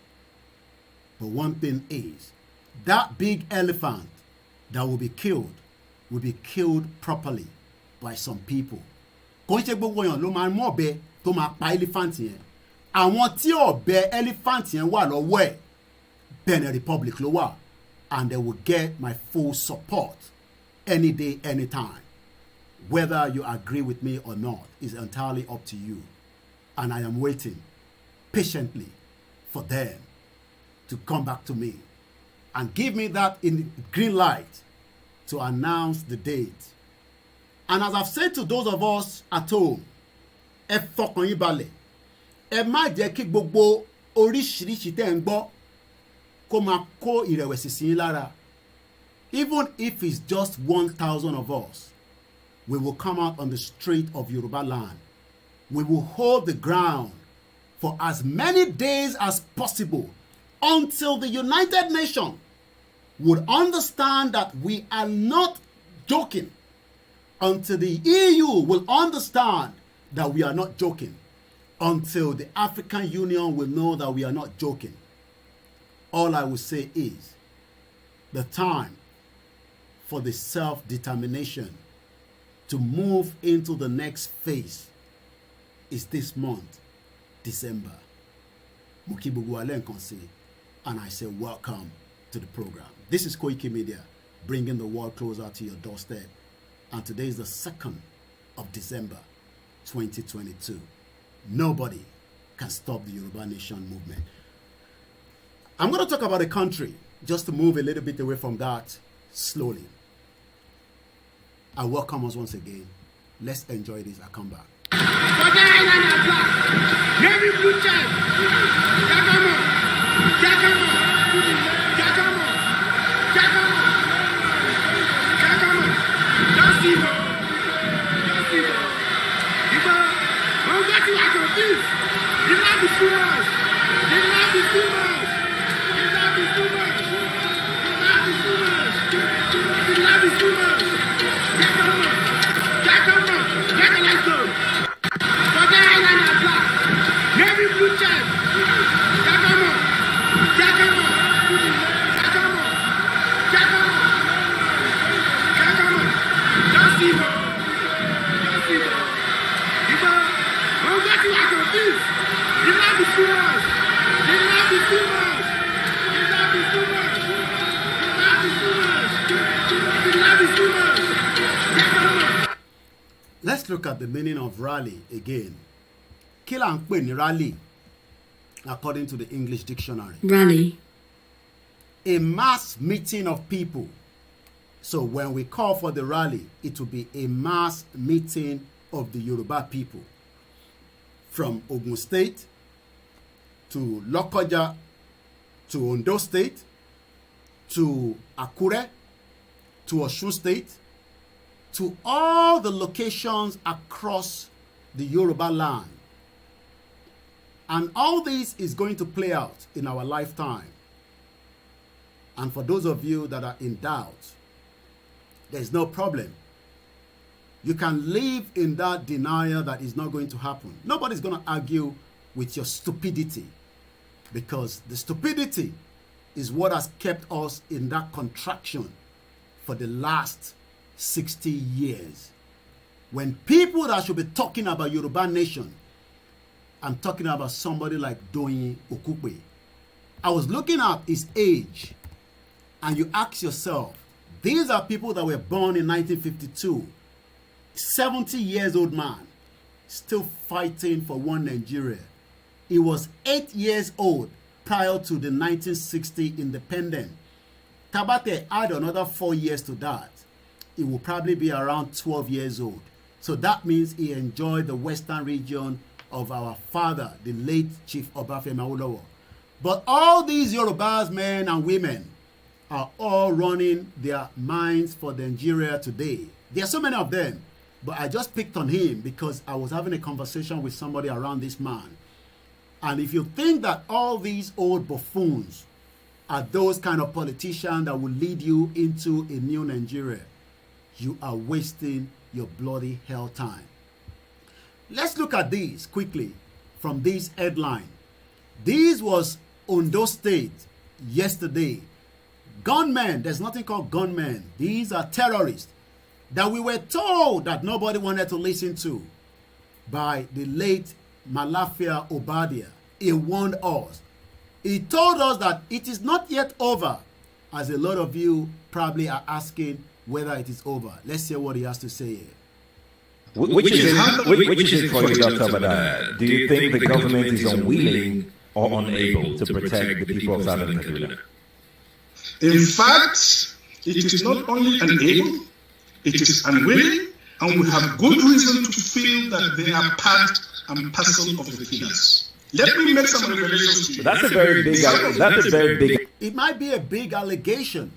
But one thing is, that big elephant that will be killed properly by some people. Kò ń ṣe gbogbo èèyàn ló máa mú ọ̀bẹ tó máa pa elephant yẹn. Àwọn tí ọ̀bẹ elephant yẹn wà lọ́wọ́ ẹ̀, Benin Republic ló wà, and they will get my full support any day, anytime. Whether you agree with me or not is entirely up to you. And I am waiting patiently for them to come back to me and give me that in green light to announce the date. And as I've said to those of us at home, ẹ fọkàn yín balẹ̀, ẹ má jẹ́ kí gbogbo oríṣiríṣi tẹ́ ń gbọ́ kó máa kó ìrẹ̀wẹ̀sì sí yín lára. Even if it's just 1,000 of us, we will come out on the street of Yoruba land. We will hold the ground for as many days as possible until the United Nations would understand that we are not joking. Until the EU will understand that we are not joking. Until the African Union will know that we are not joking. All I will say is the time for the self-determination to move into the next phase is this month, December. And I say welcome to the program. This is Koikimedia, bringing the world closer to your doorstep. And today is the 2nd of December, 2022. Nobody can stop the Yoruba Nation movement. I'm going to talk about a country, just to move a little bit away from that slowly. I welcome us once again. Let's enjoy this. I come back. Let's look at the meaning of rally again. Kí là ń pè ní rally according to the English dictionary? Rally. A mass meeting of people. So when we call for the rally, it will be a mass meeting of the Yoruba people. From Ogun State to Lokoja to Ondo State to Akure to Osun State to all the locations across the Yoruba land. And all this is going to play out in our lifetime. And for those of you that are in doubt, there's no problem. You can live in that denial that is not going to happen. Nobody's going to argue with your stupidity, because the stupidity is what has kept us in that contraction for the last 60 years. When people that should be talking about Yoruba nation, I'm talking about somebody like Doyin Okupe. I was looking at his age, and you ask yourself, these are people that were born in 1952. 70 years old man, still fighting for one Nigeria. He was 8 years old prior to the 1960 independence. Tabate add another 4 years to that. He will probably be around 12 years old. So that means he enjoyed the western region of our father, the late Chief Obafemi Awolowo. But all these Yorubas, men and women, are all running their minds for Nigeria today. There are so many of them, but I just picked on him because I was having a conversation with somebody around this man. And if you think that all these old buffoons are those kind of politicians that will lead you into a new Nigeria, you are wasting your bloody hell time. Let's look at these quickly from this headline. This was Ondo State yesterday. Gunmen, there's nothing called gunmen. These are terrorists that we were told that nobody wanted to listen to by the late Malafia Obadia. He warned us. He told us that it is not yet over, as a lot of you probably are asking whether it is over. Let's hear what he has to say here. Which is it for you, Dr. Badai? Do you think the government is unwilling or unable to protect the people of Southern Kaduna? In fact, it is not only unable, it is unwilling, and we have good reason to feel that they are part and parcel of the killers. Let me make some revelations to you. That's a very big. It might be a big allegation,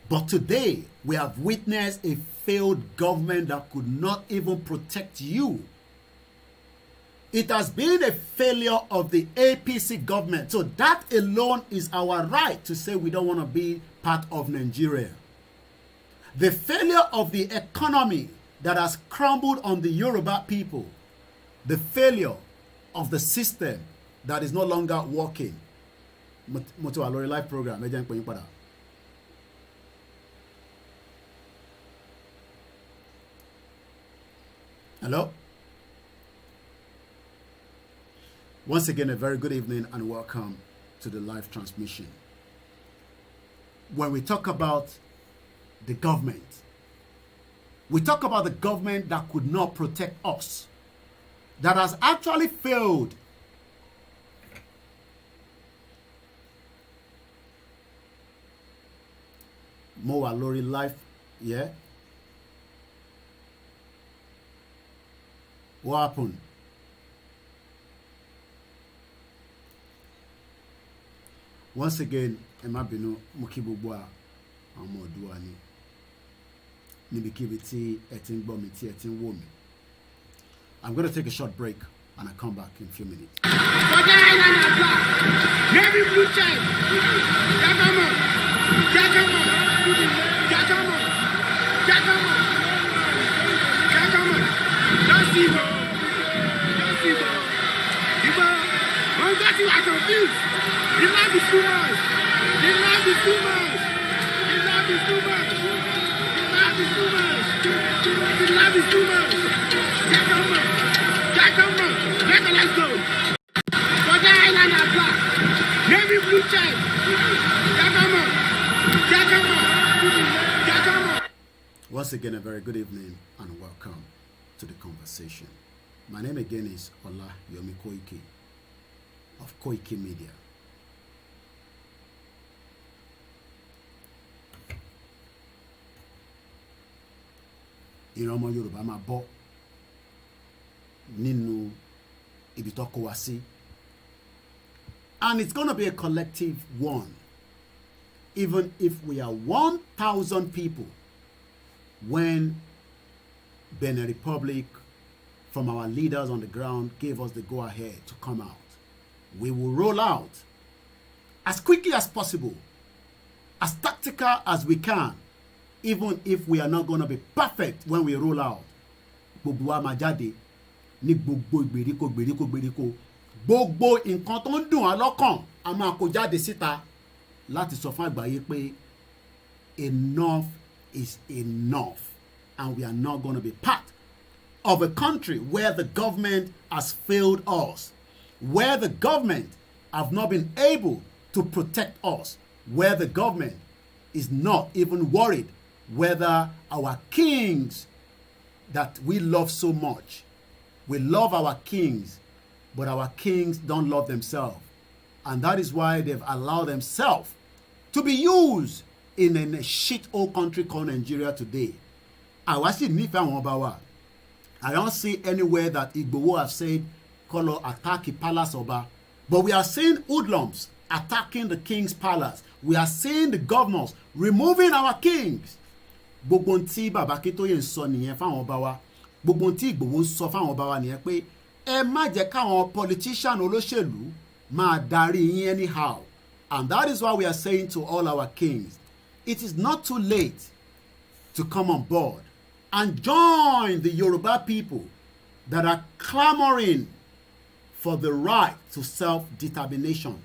but today we have witnessed a failed government that could not even protect you. It has been a failure of the APC government. So that alone is our right to say we don't want to be part of Nigeria. The failure of the economy that has crumbled on the Yoruba people. The failure of the system that is no longer working. Moto Alori live program. Hello? Once again, a very good evening and welcome to the live transmission. When we talk about the government, we talk about the government that could not protect us, that has actually failed. Mo Alori life, yeah? What happened? Once again, Emma Bino Mukibubwa Amoduani Nibikibiti Etin Bomiti Etin Womi. I'm going to take a short break and I'll come back in a few minutes. The love is too much. The love is too much. The love is too much. The love is too much. The love is too much. Let's go. For the island are black. Navy blue check. Once again, a very good evening and welcome to the conversation. My name again is Yomi Koiki of KOKIMEDIA. Ìran ọmọ Yorùbá máa bọ́ nínú ibi tó kó wa sí. And it's going to be a collective one. Even if we are 1,000 people, when Benin Republic, from our leaders on the ground, gave us the go-ahead to come out, we will roll out as quickly as possible, as tactical as we can, even if we are not going to be perfect when we roll out. Gbogbo wa máa jáde ní gbogbo ìgbèríko gbogbo nǹkan tó ń dùn wá lọ́kàn a máa kó jáde síta láti sọ fún àgbáyé pé enough is enough, and we are not going to be part of a country where the government has failed us, where the government have not been able to protect us, where the government is not even worried whether our kings that we love so much, we love our kings, but our kings don't love themselves. And that is why they've allowed themselves to be used in a shit old country called Nigeria today. I don't see anywhere that IGBOHO have said, Kolo attack the palace Oba. But we are seeing hoodlums attacking the king's palace. We are seeing the governors removing our kings. Gbogbo tí Bàbá Akíntóyè ń sọ nìyẹn fáwọn ọba wa. Gbogbo tí IGBOHO ń sọ fáwọn ọba wa nìyẹn pé ẹ má jẹ́ káwọn politician olóṣèlú máa darí yín anyhow. And that is why we are saying to all our kings, it is not too late to come on board and join the Yoruba people that are clamoring for the right to self-determination.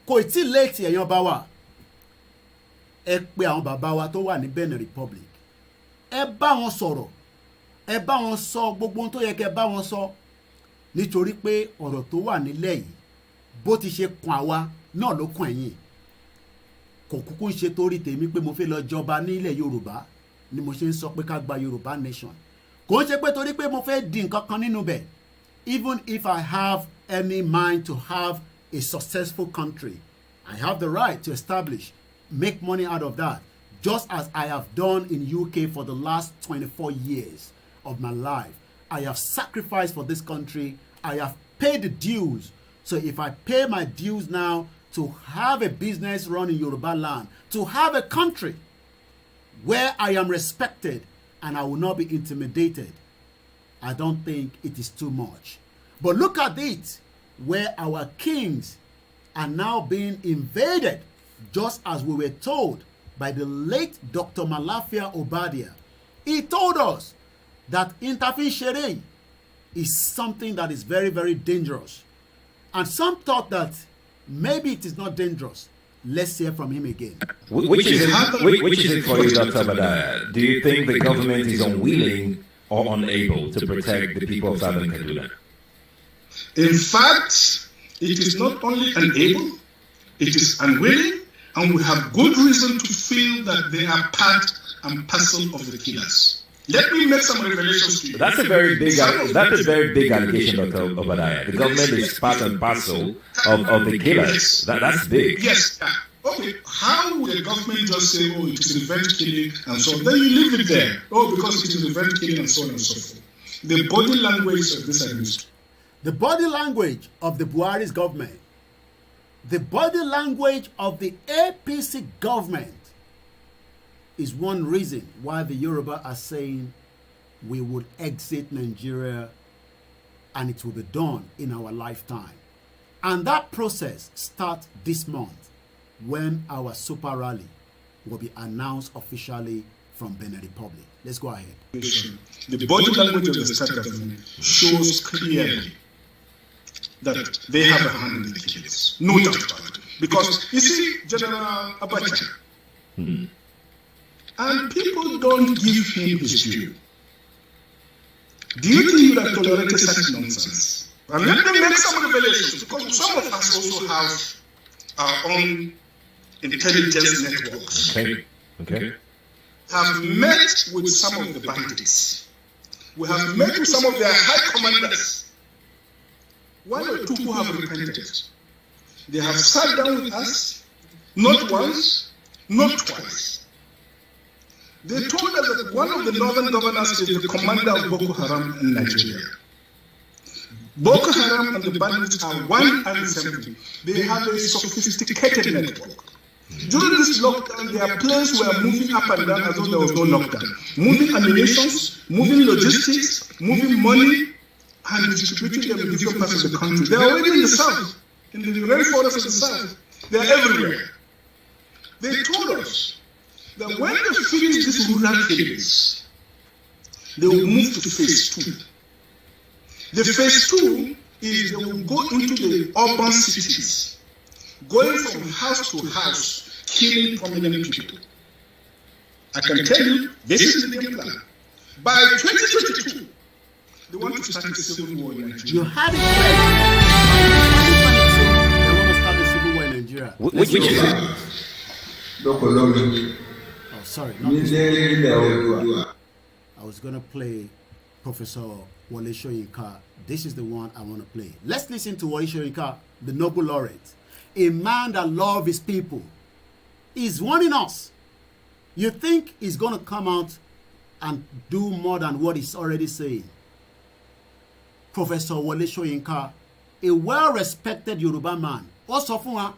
Kò tí late ẹ̀yin ọba wa. Ẹ pé àwọn bàbá wa tó wà ní Benin Republic. Ẹ bá wọn sọ̀rọ̀. Ẹ bá wọn sọ gbogbo ohun tó yẹ kẹ́ bá wọn sọ. Nítorí pé ọ̀rọ̀ tó wà nílẹ̀ yìí bó ti ṣe kàn àwa náà ló kàn ẹ̀yin. Kò kúkú ń ṣe torí tèmi pé mo fẹ́ lọ jọba nílẹ̀ Yorùbá ni mo ṣe ń sọ pé ká gba Yorùbá nation. Kò ń ṣe pé torí pé mo fẹ́ di nǹkan kan nínú bẹ̀. Even if I have any mind to have a successful country. I have the right to establish, make money out of that, just as I have done in UK for the last 24 years of my life. I have sacrificed for this country. I have paid the dues. So if I pay my dues now to have a business run in Yoruba land, to have a country where I am respected and I will not be intimidated, I don't think it is too much. But look at it, where our kings are now being invaded, just as we were told by the late Dr. Malafia Obadia. He told us that interfere is something that is very, very dangerous. And some thought that maybe it is not dangerous. Let's hear from him again. Which is it for you, Dr. Badaya? Do you think the government is unwilling or unable to protect the people of Southern Kaduna? In fact, it is not only unable, it is unwilling, and we have good reason to feel that they are part and parcel of the killers. Let me make some revelations to you. That's a very big allegation, Dr. Obadiah. The government is part and parcel of the killers. That's big. Yes. Okay. How would the government just say, oh, it is revenge killing and so on? Then you leave it there. Oh, because it is revenge killing and so on and so forth. The body language of this administration. The body language of the Buhari's government, the body language of the APC government is one reason why the Yoruba are saying we would exit Nigeria and it will be done in our lifetime. And that process starts this month when our super rally will be announced officially from Benin Republic. Let's go ahead. The body language of the state government shows clearly that they have a hand in the killings. No doubt about it. Because, you see, General Abacha, and people don't give him his due. Do you think that tolerated such nonsense? And let me make some revelations, because some of us also have our own intelligence networks. Okay. Have met with some of the bandits. We have met with some of their high commanders. One or two who have repented. They have sat down with us, not once, not twice. They told us that one of the northern governors is the commander of Boko Haram in Nigeria. Boko Haram and the bandits are 170. They have a sophisticated network. During this lockdown, their planes were moving up and down as though there was no lockdown. Moving ammunitions, moving logistics, moving money, and distributing them in different parts of the country. They are already in the south, in the rainforests of the south. They are everywhere. They told us that when they finish these rural killings, they will move to phase 2. The phase 2 is they will go into the urban cities, going from house to house, killing prominent people. I can tell you, this is the game plan. By 2022, they want to start a civil war in Nigeria. You had it right. They want to start a civil war in Nigeria. Which is it? Oh, sorry. Not this. I was going to play Professor Wole Soyinka. This is the one I want to play. Let's listen to Wole Soyinka, the Nobel laureate. A man that loves his people. He's warning us. You think he's going to come out and do more than what he's already saying? Professor Wole Soyinka, a well-respected Yoruba man, also for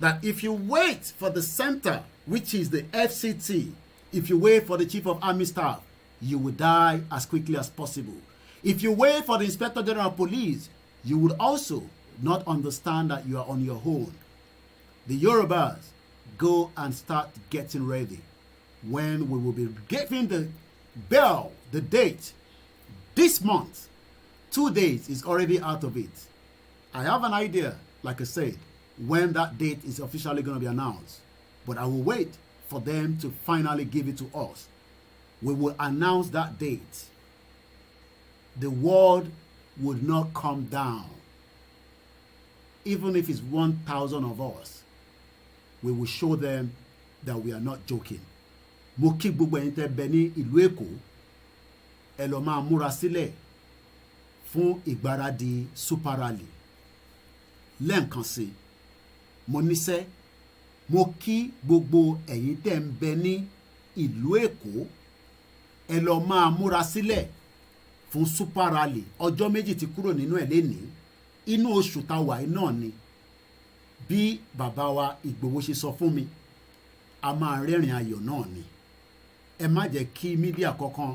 that if you wait for the center, which is the FCT, if you wait for the Chief of Army Staff, you will die as quickly as possible. If you wait for the Inspector General of Police, you would also not understand that you are on your own. The Yorubas go and start getting ready when we will be giving the bell, the date, this month. 2 days is already out of it. I have an idea, like I said, when that date is officially going to be announced. But I will wait for them to finally give it to us. We will announce that date. The world would not come down. Even if it's 1,000 of us, we will show them that we are not joking. Mo kí gbogbo ẹ̀yin tẹ́ bẹ ní ìlú Èkó, ẹ lọ máa múra sílẹ̀ fún ìgbáradì super rally. lẹ́ǹkan sí i mo níṣẹ́ mo kí gbogbo ẹ̀yin tẹ́ ń bẹ ní ìlú Èkó ẹ lọ máa múra sílẹ̀ fún super rally ọjọ́ méjì ti kúrò nínú ẹ̀ lénìí inú oṣù tá wà náà ni bí bàbá wa Ìgbòho ṣe sọ fún mi a máa rẹ́rìn ayọ̀ náà ni ẹ má jẹ́ kí mídíà kankan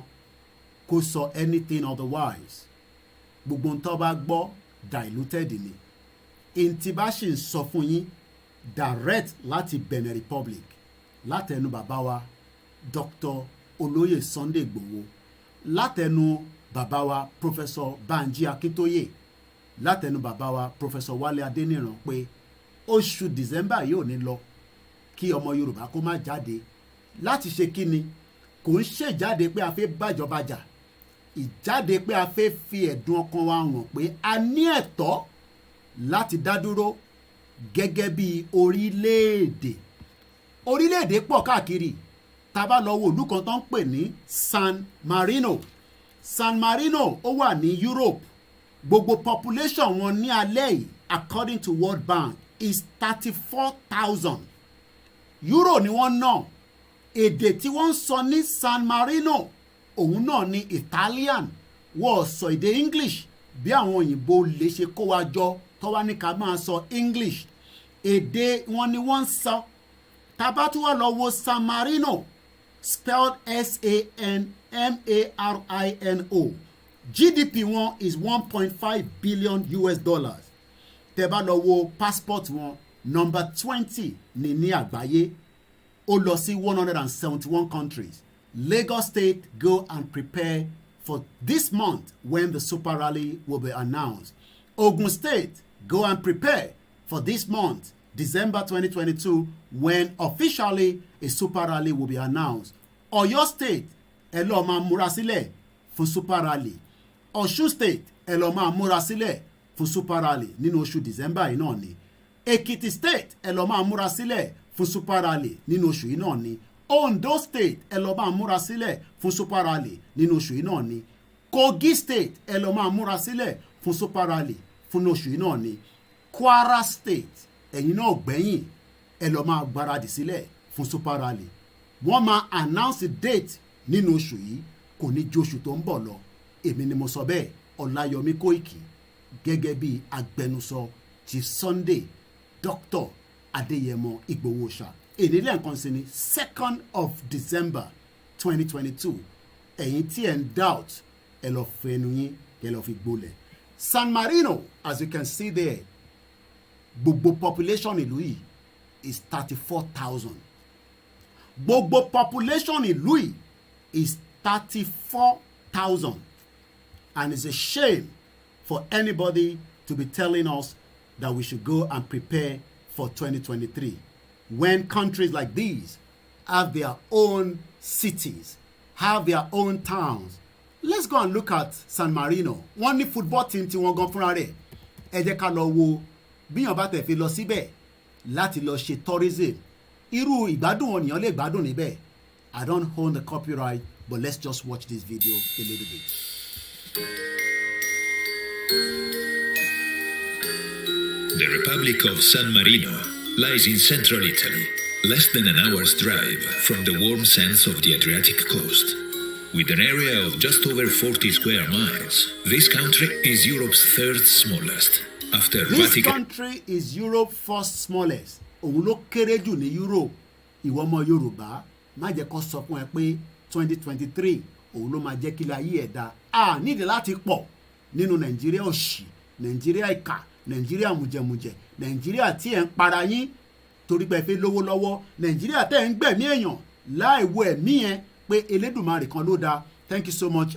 kó sọ anything otherwise gbogbo ń tó bá gbọ́ diluted ni ntí bá sì ń sọ fún yín direct láti Benin Republic látẹnu bàbá wa Dr. Olóyè Sunday Igboho látẹnu bàbá wa Professor Banji Akintoye látẹnu bàbá wa Professor Wálé Adéníran pé oṣù December yóò ní lọ kí ọmọ Yorùbá kó má jáde láti ṣe kíni kò ń ṣèjáde pé a fẹ́ bájọba jà ìjáde pé a fẹ́ fi ẹ̀dùn ọkàn wa hàn pé a ní ẹ̀tọ́ láti dá dúró gẹ́gẹ́ bí orílẹ̀-èdè pọ̀ káàkiri tá a bá lọ wo ìlú kan tó ń pè ní San Marino ó wà ní Europe gbogbo population wọn ní alẹ́ yìí according to World Bank is 34,000 euro ni wọ́n ná èdè tí wọ́n ń sọ ní San Marino òun náà ní Italian wọ́n sọ èdè English bí àwọn òyìnbó lè ṣe kó wa jọ tó wá ní ká máa sọ English èdè wọn ni wọ́n ń sọ tabatuwa lọ wo San Marino spelled SANMARINO GDP wọn is 1.5 billion US dollars tẹ́ bá lọ wo passport wọn number 20 ní àgbáyé ó lọ sí 171 countries. Lagos State, go and prepare for this month when the super rally will be announced. Ogun State, go and prepare for this month, December 2022, when officially a super rally will be announced. Oyo State, ẹ lọ máa múra sílẹ̀ fún super rally. Ọ̀ṣun State, ẹ lọ máa múra sílẹ̀ fún super rally nínú oṣù December yìí náà ni. Ekiti State, ẹ lọ máa múra sílẹ̀ fún super rally nínú oṣù yìí náà ni. Ondo State, ẹ lọ máa múra sílẹ̀ fún super rally nínú oṣù yìí náà ni. Kogi State, ẹ lọ máa múra sílẹ̀ fún super rally fún oṣù yìí náà ni. Kwara State, ẹ̀yin náà gbẹ̀yìn ẹ lọ máa gbáradì sílẹ̀ fún super rally. Wọ́n máa announce date nínú oṣù yìí kò ní ju oṣù tó ń bọ̀ lọ. Èmi ni mo sọ bẹ́ẹ̀ Ọláyọmí Kóìkì gẹ́gẹ́ bí agbẹnusọ ti Sunday Dr. Adéyẹmọ Ìgbòho Òòṣà. Èyí lẹ́ẹ̀kan sí ni 2nd of December 2022 ẹ̀yin tí ẹ̀ ń doubt ẹ lọ fẹnu yín ẹ lọ fi gbolẹ̀. San Marino, as you can see there, gbogbo population ìlú yìí is 34,000. Gbogbo population ìlú yìí is 34,000. And it's a shame for anybody to be telling us that we should go and prepare for 2023 when countries like these have their own cities, have their own towns. Let's go and look at San Marino. Wọ́n ní football team tí wọ́n gan fúnra rẹ̀. Ẹ jẹ́ ká lọ wo bíyàn bá tẹ̀ fi lọ síbẹ̀ láti lọ ṣe tourism. Irú ìgbádùn wọn nìyàn lè gbádùn níbẹ̀. I don't own the copyright, but let's just watch this video a little bit. The Republic of San Marino lies in central Italy, less than an hour's drive from the warm sands of the Adriatic coast. With an area of just over 40 square miles, this country is Europe's third smallest. After This Vatican... country is Europe's first smallest. Òun ló kéré jù ní Europe. Ìwọ ọmọ Yorùbá má jẹ́ kó sọ fún ẹ pé 2023 òun ló máa jẹ́ kí ilé ayé ẹ̀ dá. A nídìí láti pọ̀ nínú Nàìjíríà òṣì, Nàìjíríà ìkà, Nàìjíríà mùjẹ̀mùjẹ̀, Nàìjíríà tí ẹ̀ ń para yín torí pé ẹ fẹ́ lówó lọ́wọ́, Nàìjíríà tẹ́ ẹ̀ ń gbẹ̀mí èèyàn láì wo ẹ̀mí yẹn pé Elédùmarè kan ló dá. Thank you so much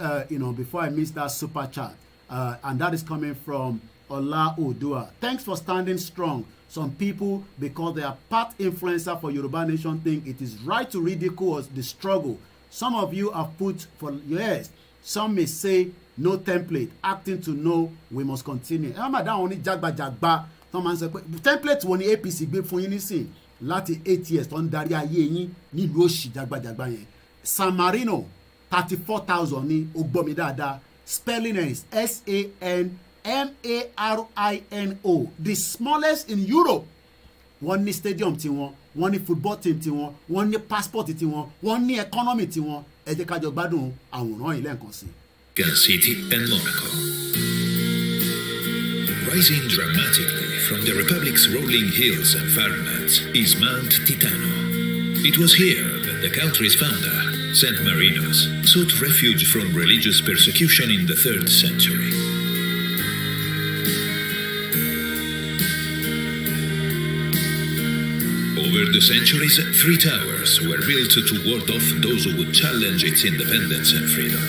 before I miss that super chat and that is coming from Ola Odua. Thanks for standing strong. Some people, because they are part influencer for Yoruba Nation, think it is right to ridicule the struggle. Some of you have put for years. Some may say no template, acting to know we must continue. Ẹ má dáhùn ní jágbajàgba tó máa ń sọ pé template wo ni APC gbé fún yín nísìn láti 8 years tó ń darí ayé yín nílùú òṣì jágbajàgba yẹn. San Marino 34,000 ní ó gbọ́ mi dáadáa. Spelling is SANMARINO Marino, the smallest in Europe. Wọ́n ní stadium tiwọn, wọ́n ní football team tiwọn, wọ́n ní passport tiwọn, wọ́n ní economy tiwọn. Ẹ jẹ́ ká jọ gbádùn àwòrán yìí lẹ́ẹ̀kan sí. City and Monaco. Rising dramatically from the Republic's rolling hills and farmlands is Mount Titano. It was here that the country's founder, Saint Marinos, sought refuge from religious persecution in the 3rd century. Over the centuries, 3 towers were built to ward off those who would challenge its independence and freedom.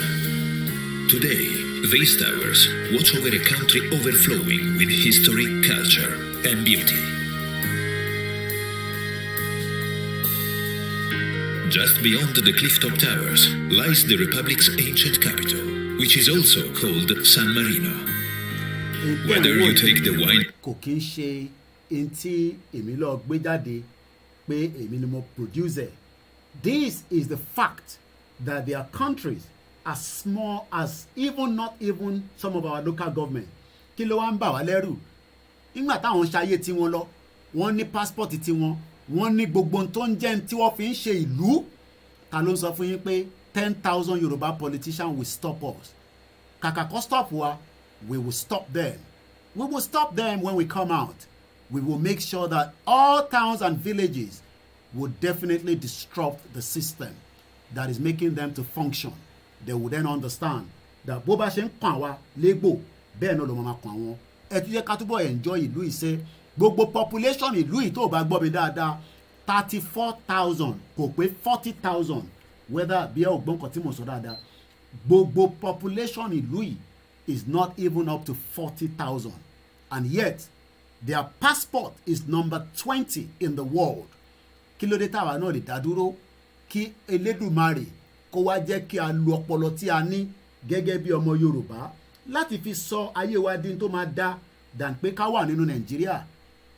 Today, these towers watch over a country overflowing with history, culture, and beauty. Just beyond the clifftop towers lies the Republic's ancient capital, which is also called San Marino. Whether you take the wine... Kò kí ń ṣe ntí èmi lọ gbé jáde pé èmi ni mo produce. This is the fact that there are countries as small as not even some of our local government. Kí ló wá ń bà wá lẹ́rù? Nígbà táwọn ṣayé tiwọn lọ, wọ́n ní passport tiwọn, wọ́n ní gbogbo tó ń jẹ́ tí wọ́n fi ń ṣe ìlú. Ta ló ń sọ fún yín pé 10,000 Yoruba politicians will stop us? Kàkà kó stop wa, we will stop them. We will stop them when we come out. We will make sure that all towns and villages will definitely disrupt the system that is making them to function. They will then understand that bó bá ṣe ń kàn wá légbò bẹ́ẹ̀ náà ló máa kàn wọ́n. Ẹ tún jẹ́ ká túbọ̀ enjoy ìlú yìí ṣe gbogbo population ìlú yìí tó bá gbọ́ mi dáadáa 34,000 kò pé 40,000 whether bí ẹ ò gbọ́n kan tí mo sọ dáadáa gbogbo population ìlú yìí is not even up to 40,000 and yet their passport is number 20 in the world. Kí ló dé táwa náà lè dá dúró kí Elédùmarè kó wá jẹ́ kí a lo ọpọlọ tí a ní gẹ́gẹ́ bí ọmọ Yorùbá láti fi sọ ayé wa dín tó máa dá dàn pé ká wà nínú Nàìjíríà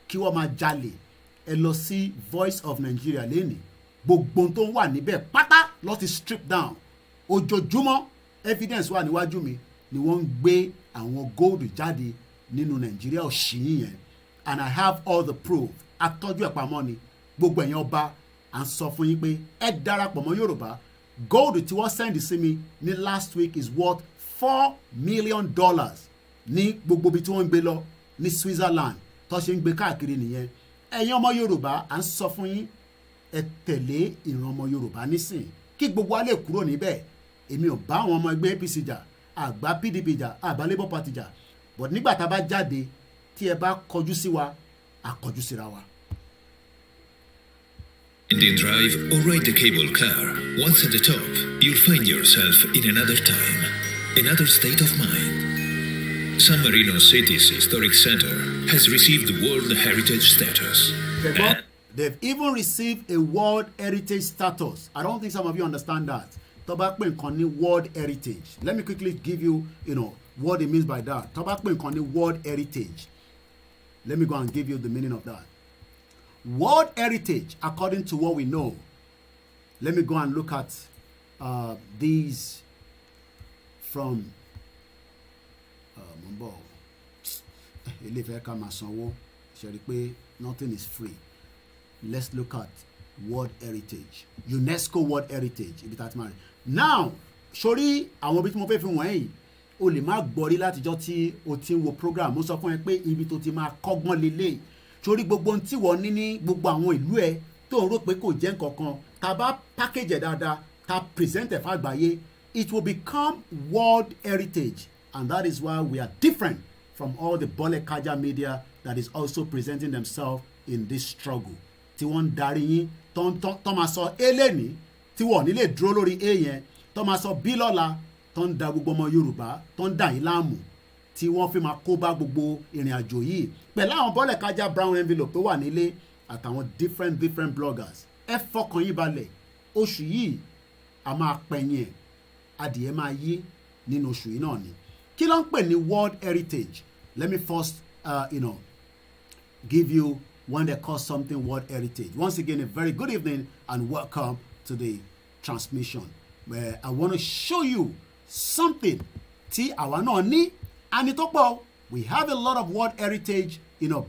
kí wọ́n máa jalè. Ẹ lọ sí Voice of Nigeria lénìí gbogbo tó wà níbẹ̀ pátá ló ti strip down. Ojoojúmọ́ evidence wà níwájú mi ni wọ́n ń gbé àwọn gold jáde nínú Nàìjíríà òṣìyìn yẹn and I have all the proof. Atọ́jú ẹ̀ pamọ́ ni gbogbo ẹ̀yin ọba à ń sọ fún yín pé ẹ darapọ̀ mọ́ Yorùbá. Gold tí wọ́n send sí mi ní last week is worth $4 million ní gbogbo ibi tí wọ́n ń gbé lọ ní Switzerland tó ṣe ń gbé káàkiri nìyẹn. Ẹ̀yin ọmọ Yorùbá à ń sọ fún yín ẹ tẹ̀lé ìran ọmọ Yorùbá nísìn kí gbogbo wa lè kúrò níbẹ̀. Èmi ò bá àwọn ọmọ ẹgbẹ́ APC jà àgbà PDP jà àgbà Labour Party jà but nígbà tá a bá jáde tí ẹ bá kọjú sí wa àkọjú síra wa. Indian Drive or ride the cable car, once at the top, you'll find yourself in another time, another state of mind. San Marino City's historic center has received World Heritage status. They've even received a World Heritage status. I don't think some of you understand that. Tó bá pè nǹkan ní World Heritage. Let me quickly give you, what it means by that. Tó bá pè nǹkan ní World Heritage. Let me go and give you the meaning of that. World Heritage, according to what we know. Let me go and look at these from Mumbo. Nothing is free. Let's look at World Heritage. UNESCO World Heritage. Now, sori àwọn bí tí mo fẹ́ fi wọ̀nyí o lè má gbọ́rí látijọ́ tí o ti ń wo program mo sọ fún ẹ pé ibi tó ti máa kọ́gbọ́n lélẹ̀ sori gbogbo ohun tí wọ́n ní ní gbogbo àwọn ìlú ẹ tó ń rò pé kò jẹ́ nǹkankan tá bá package ẹ̀ dáadáa tá present ẹ̀ fàgbáyé it will become World Heritage and that is why we are different from all the Bolekaja media that is also presenting themselves in this struggle tí wọ́n ń darí yín tó máa sọ eléni tí wọ́n nílé dúró lórí a yẹn tó máa sọ bí lọ́la tó ń da gbogbo ọmọ Yorùbá tó ń dà yín láàmú tí wọ́n fi máa kó bá gbogbo ìrìn àjò yìí pẹ̀lú àwọn Bolekaja brown envelope tó wà nílé àtàwọn different bloggers ẹ fọkàn yín balẹ̀ oṣù yìí a máa pẹ̀yìn ẹ̀ adìyẹ máa yí nínú oṣù yìí náà ni kí ló ń pè ní World Heritage let me first give you when they call something World Heritage. Once again, a very good evening and welcome to the transmission where I want to show you something tí àwa náà ní àní tó pọ̀ We have a lot of world heritage,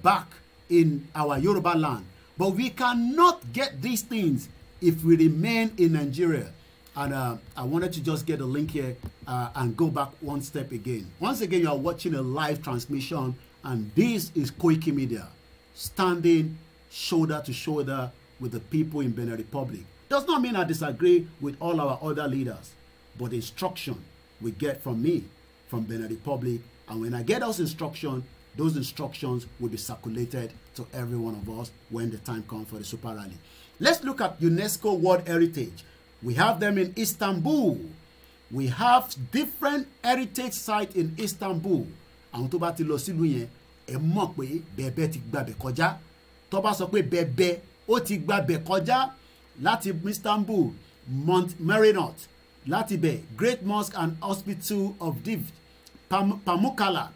back in our Yoruba land. But we cannot get these things if we remain in Nigeria. And I wanted to just get a link here and go back one step again. Once again, you are watching a live transmission, and this is koikimedia, standing shoulder to shoulder with the people in Benin Republic. Does not mean I disagree with all our other leaders, but instruction we get from me, from Benin Republic, and when I get those instructions will be circulated to every one of us when the time comes for the Super Rally. Let's look at UNESCO World Heritage. We have them in Istanbul. We have different heritage sites in Istanbul. Àwọn tó bá ti lọ sílùú yẹn, ẹ mọ̀ pé bẹ̀bẹ̀ ti gbàbẹ̀ kọjá. Tó bá sọ pé bẹ̀bẹ̀ ó ti gbàbẹ̀ kọjá láti Istanbul, Mount Merenot, láti bẹ̀ Great Mosque and Hospital of Div, Pamukkale,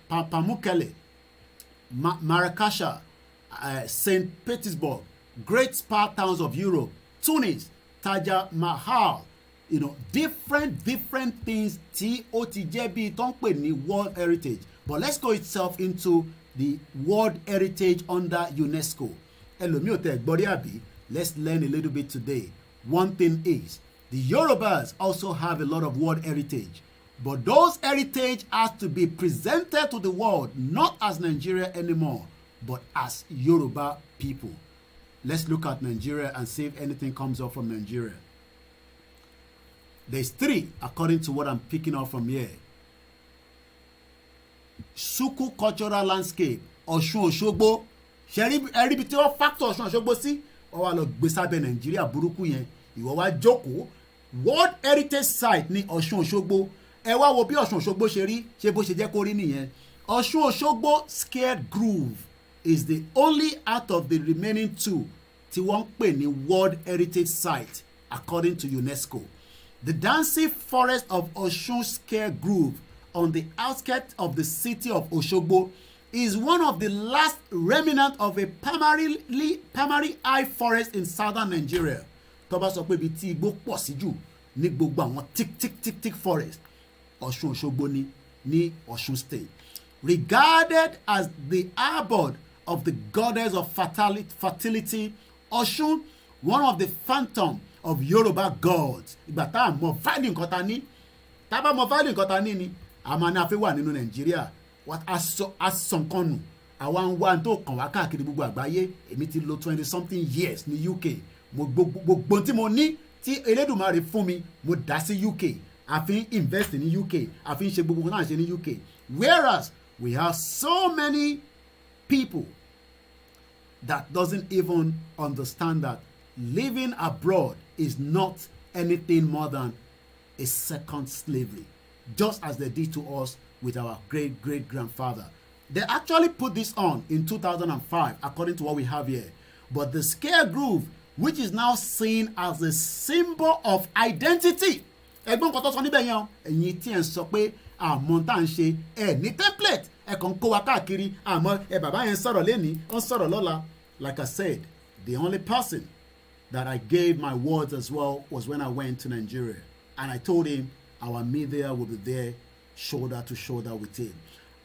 Marrakesh, St. Petersburg, great spa towns of Europe, Tunis, Taj Mahal, different things tí ó ti jẹ́ bí tó ń pè ní World Heritage. But let's go itself into the World Heritage under UNESCO. Ẹlòmíì ò tẹ̀ gbọ́rí àbí? Let's learn a little bit today. One thing is, the Yorubas also have a lot of world heritage. But those heritage has to be presented to the world, not as Nigeria anymore, but as Yoruba people. Let's look at Nigeria and see if anything comes up from Nigeria. There's 3, according to what I'm picking up from here. Suku cultural landscape, Ọ̀ṣun Òṣogbo. Ṣé rí bí tí wọ́n factor Ọ̀ṣun Òṣogbo sí? Wọ́n wá lọ gbé sábẹ́ Nàìjíríà burúkú yẹn. Ìwọ wá jókòó. World Heritage Site ní Ọ̀ṣun Òṣogbo. Ẹ wá wo bí Ọ̀ṣun Òṣogbo ṣe rí, ṣé bó ṣe jẹ́ kó rí nìyẹn. Ọ̀ṣun Òṣogbo Scared Groove is the only out of the remaining 2 tí wọ́n ń pè ní World Heritage Site according to UNESCO. The dancing forest of Ọ̀ṣun Scared Groove on the outskirts of the city of Òṣogbo is one of the last remnants of a primary high forest in southern Nigeria. Tó bá sọ pé ibi tí igbó pọ̀ sí jù ní gbogbo àwọn thick forest, Ọ̀ṣun Òṣogbo ní Ọ̀ṣun State. Regarded as the abode of the goddess of fertility, Ọ̀ṣun, one of the phantom of Yoruba gods. Ìgbà tá a mọ value nǹkan ta ní, tá a bá mọ value nǹkan ta ní ni, a máa ní a fi wà nínú Nàìjíríà. Asọ̀nkànnù, àwa ń wá tó kàn wá káàkiri gbogbo àgbáyé. Èmi ti lò 20-something years ní UK. Gbogbo tí mo ní tí Elédùmarè fún mi, mo dá sí UK. A fi ń invest ní UK. A fi ń ṣe gbogbo náà ṣe ní UK. Whereas we have so many people that doesn't even understand that living abroad is not anything more than a second slavery, just as they did to us with our great-great-grandfather. They actually put this on in 2005, according to what we have here. But the Scare Groove, which is now seen as a symbol of identity. Ẹgbọ́n kan tó sọ níbẹ̀ yẹn, ẹ̀yin tí ẹ̀ ń sọ pé àmọ́ tá à ń ṣe ẹ̀ ní template ẹ̀ kàn ń kó wa káàkiri àmọ́ ẹ̀ bàbá yẹn sọ̀rọ̀ lẹ́ni ó ń sọ̀rọ̀ lọ́la. Like I said, the only person that I gave my words as well was when I went to Nigeria. And I told him our media will be there shoulder to shoulder with him.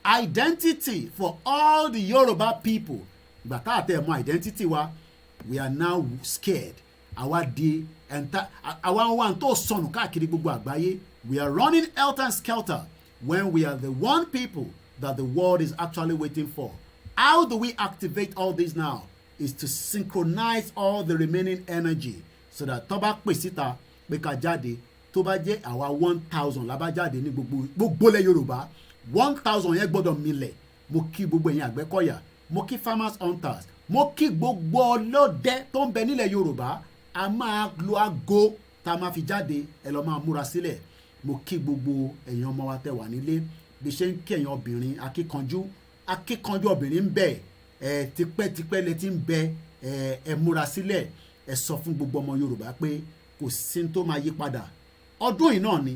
Identity for all the Yoruba people. But my identity wa, we are now scared. We are running helter and skelter when we are the one people that the world is actually waiting for. How do we activate all this now? Is to synchronize all the remaining energy so that tó bá pè síta pé ká jáde, tó bá jẹ́ àwa 1,000 la bá jáde ní gbogbo ilẹ̀ Yorùbá, 1,000 yẹn gbọ́dọ̀ milẹ̀. Mo kí gbogbo ẹ̀yin Àgbẹ̀kọ̀yà, mo kí farmers hunters, mo kí gbogbo ọlọ́dẹ tó ń bẹ nílẹ̀ Yorùbá. A máa lo aago tá a máa fi jáde, ẹ lọ máa múra sílẹ̀. Mo kí gbogbo ẹ̀yin ọmọ wa tẹ́ wà nílé, bí ṣe ń kí ẹ̀yin obìnrin akíkanjú obìnrin ń bẹ. Tipẹ́tipẹ́ lẹ ti ń bẹ, ẹ múra sílẹ̀, ẹ sọ fún gbogbo ọmọ Yorùbá pé kò sí tó máa yí padà. Ọdún yìí náà ni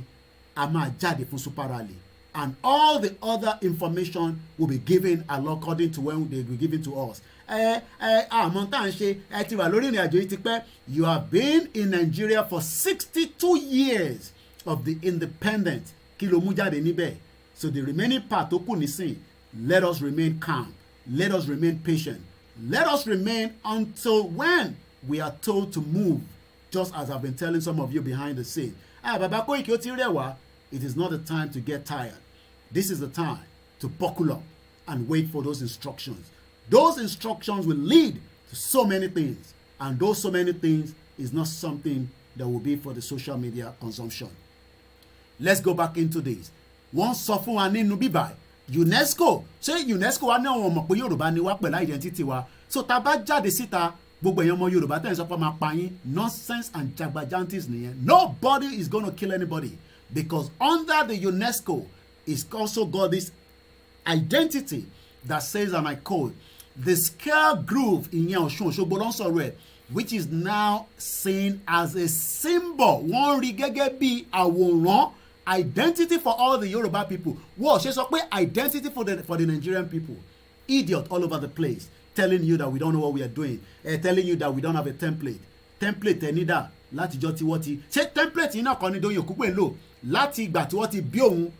a máa jáde fún Super Rally, and all the other information will be given according to when they will be given to us. Àmọ́ tá à ń ṣe, ẹ ti wà lórí ìrìn àjò yìí ti pẹ́. You have been in Nigeria for 62 years of the independence. Kí ló mú jáde níbẹ̀? So the remaining part tó kù nísìn, let us remain calm. Let us remain patient. Let us remain until when we are told to move, just as I've been telling some of you behind the scene. Baba Koiki ó ti rẹwà. It is not the time to get tired. This is the time to buckle up and wait for those instructions. Those instructions will lead to so many things, and those so many things is not something that will be for the social media consumption. Let's go back into this. Wọ́n sọ fún wa nínú bíbá UNESCO, ṣé UNESCO wa náà wọ́n mọ̀ pé Yorùbá ni wá pẹ̀lú identity wa. So tá bá jáde síta gbogbo èèyàn ọmọ Yorùbá tẹ̀ ń sọ pé máa pa yín, nonsense and jagbajantis nìyẹn. Nobody is going to kill anybody, because under the UNESCO is also got this identity that says, and I quote, the scale groove in Ọ̀ṣun Òṣogbo ló ń sọ̀rọ̀ ẹ̀, which is now seen as a symbol. Wọ́n rí gẹ́gẹ́ bí àwòrán identity for all the Yoruba people. Wọ́n ṣe sọ pé identity for the Nigerian people. Idiot all over the place, telling you that we don't know what we are doing, telling you that we don't have a template. Template ẹni dà látijọ́ tí wọ́n ti ṣe template yìí náà kọ́ ni Dóyin Òkúpè lò láti ìgbà tí wọ́n ti bí òun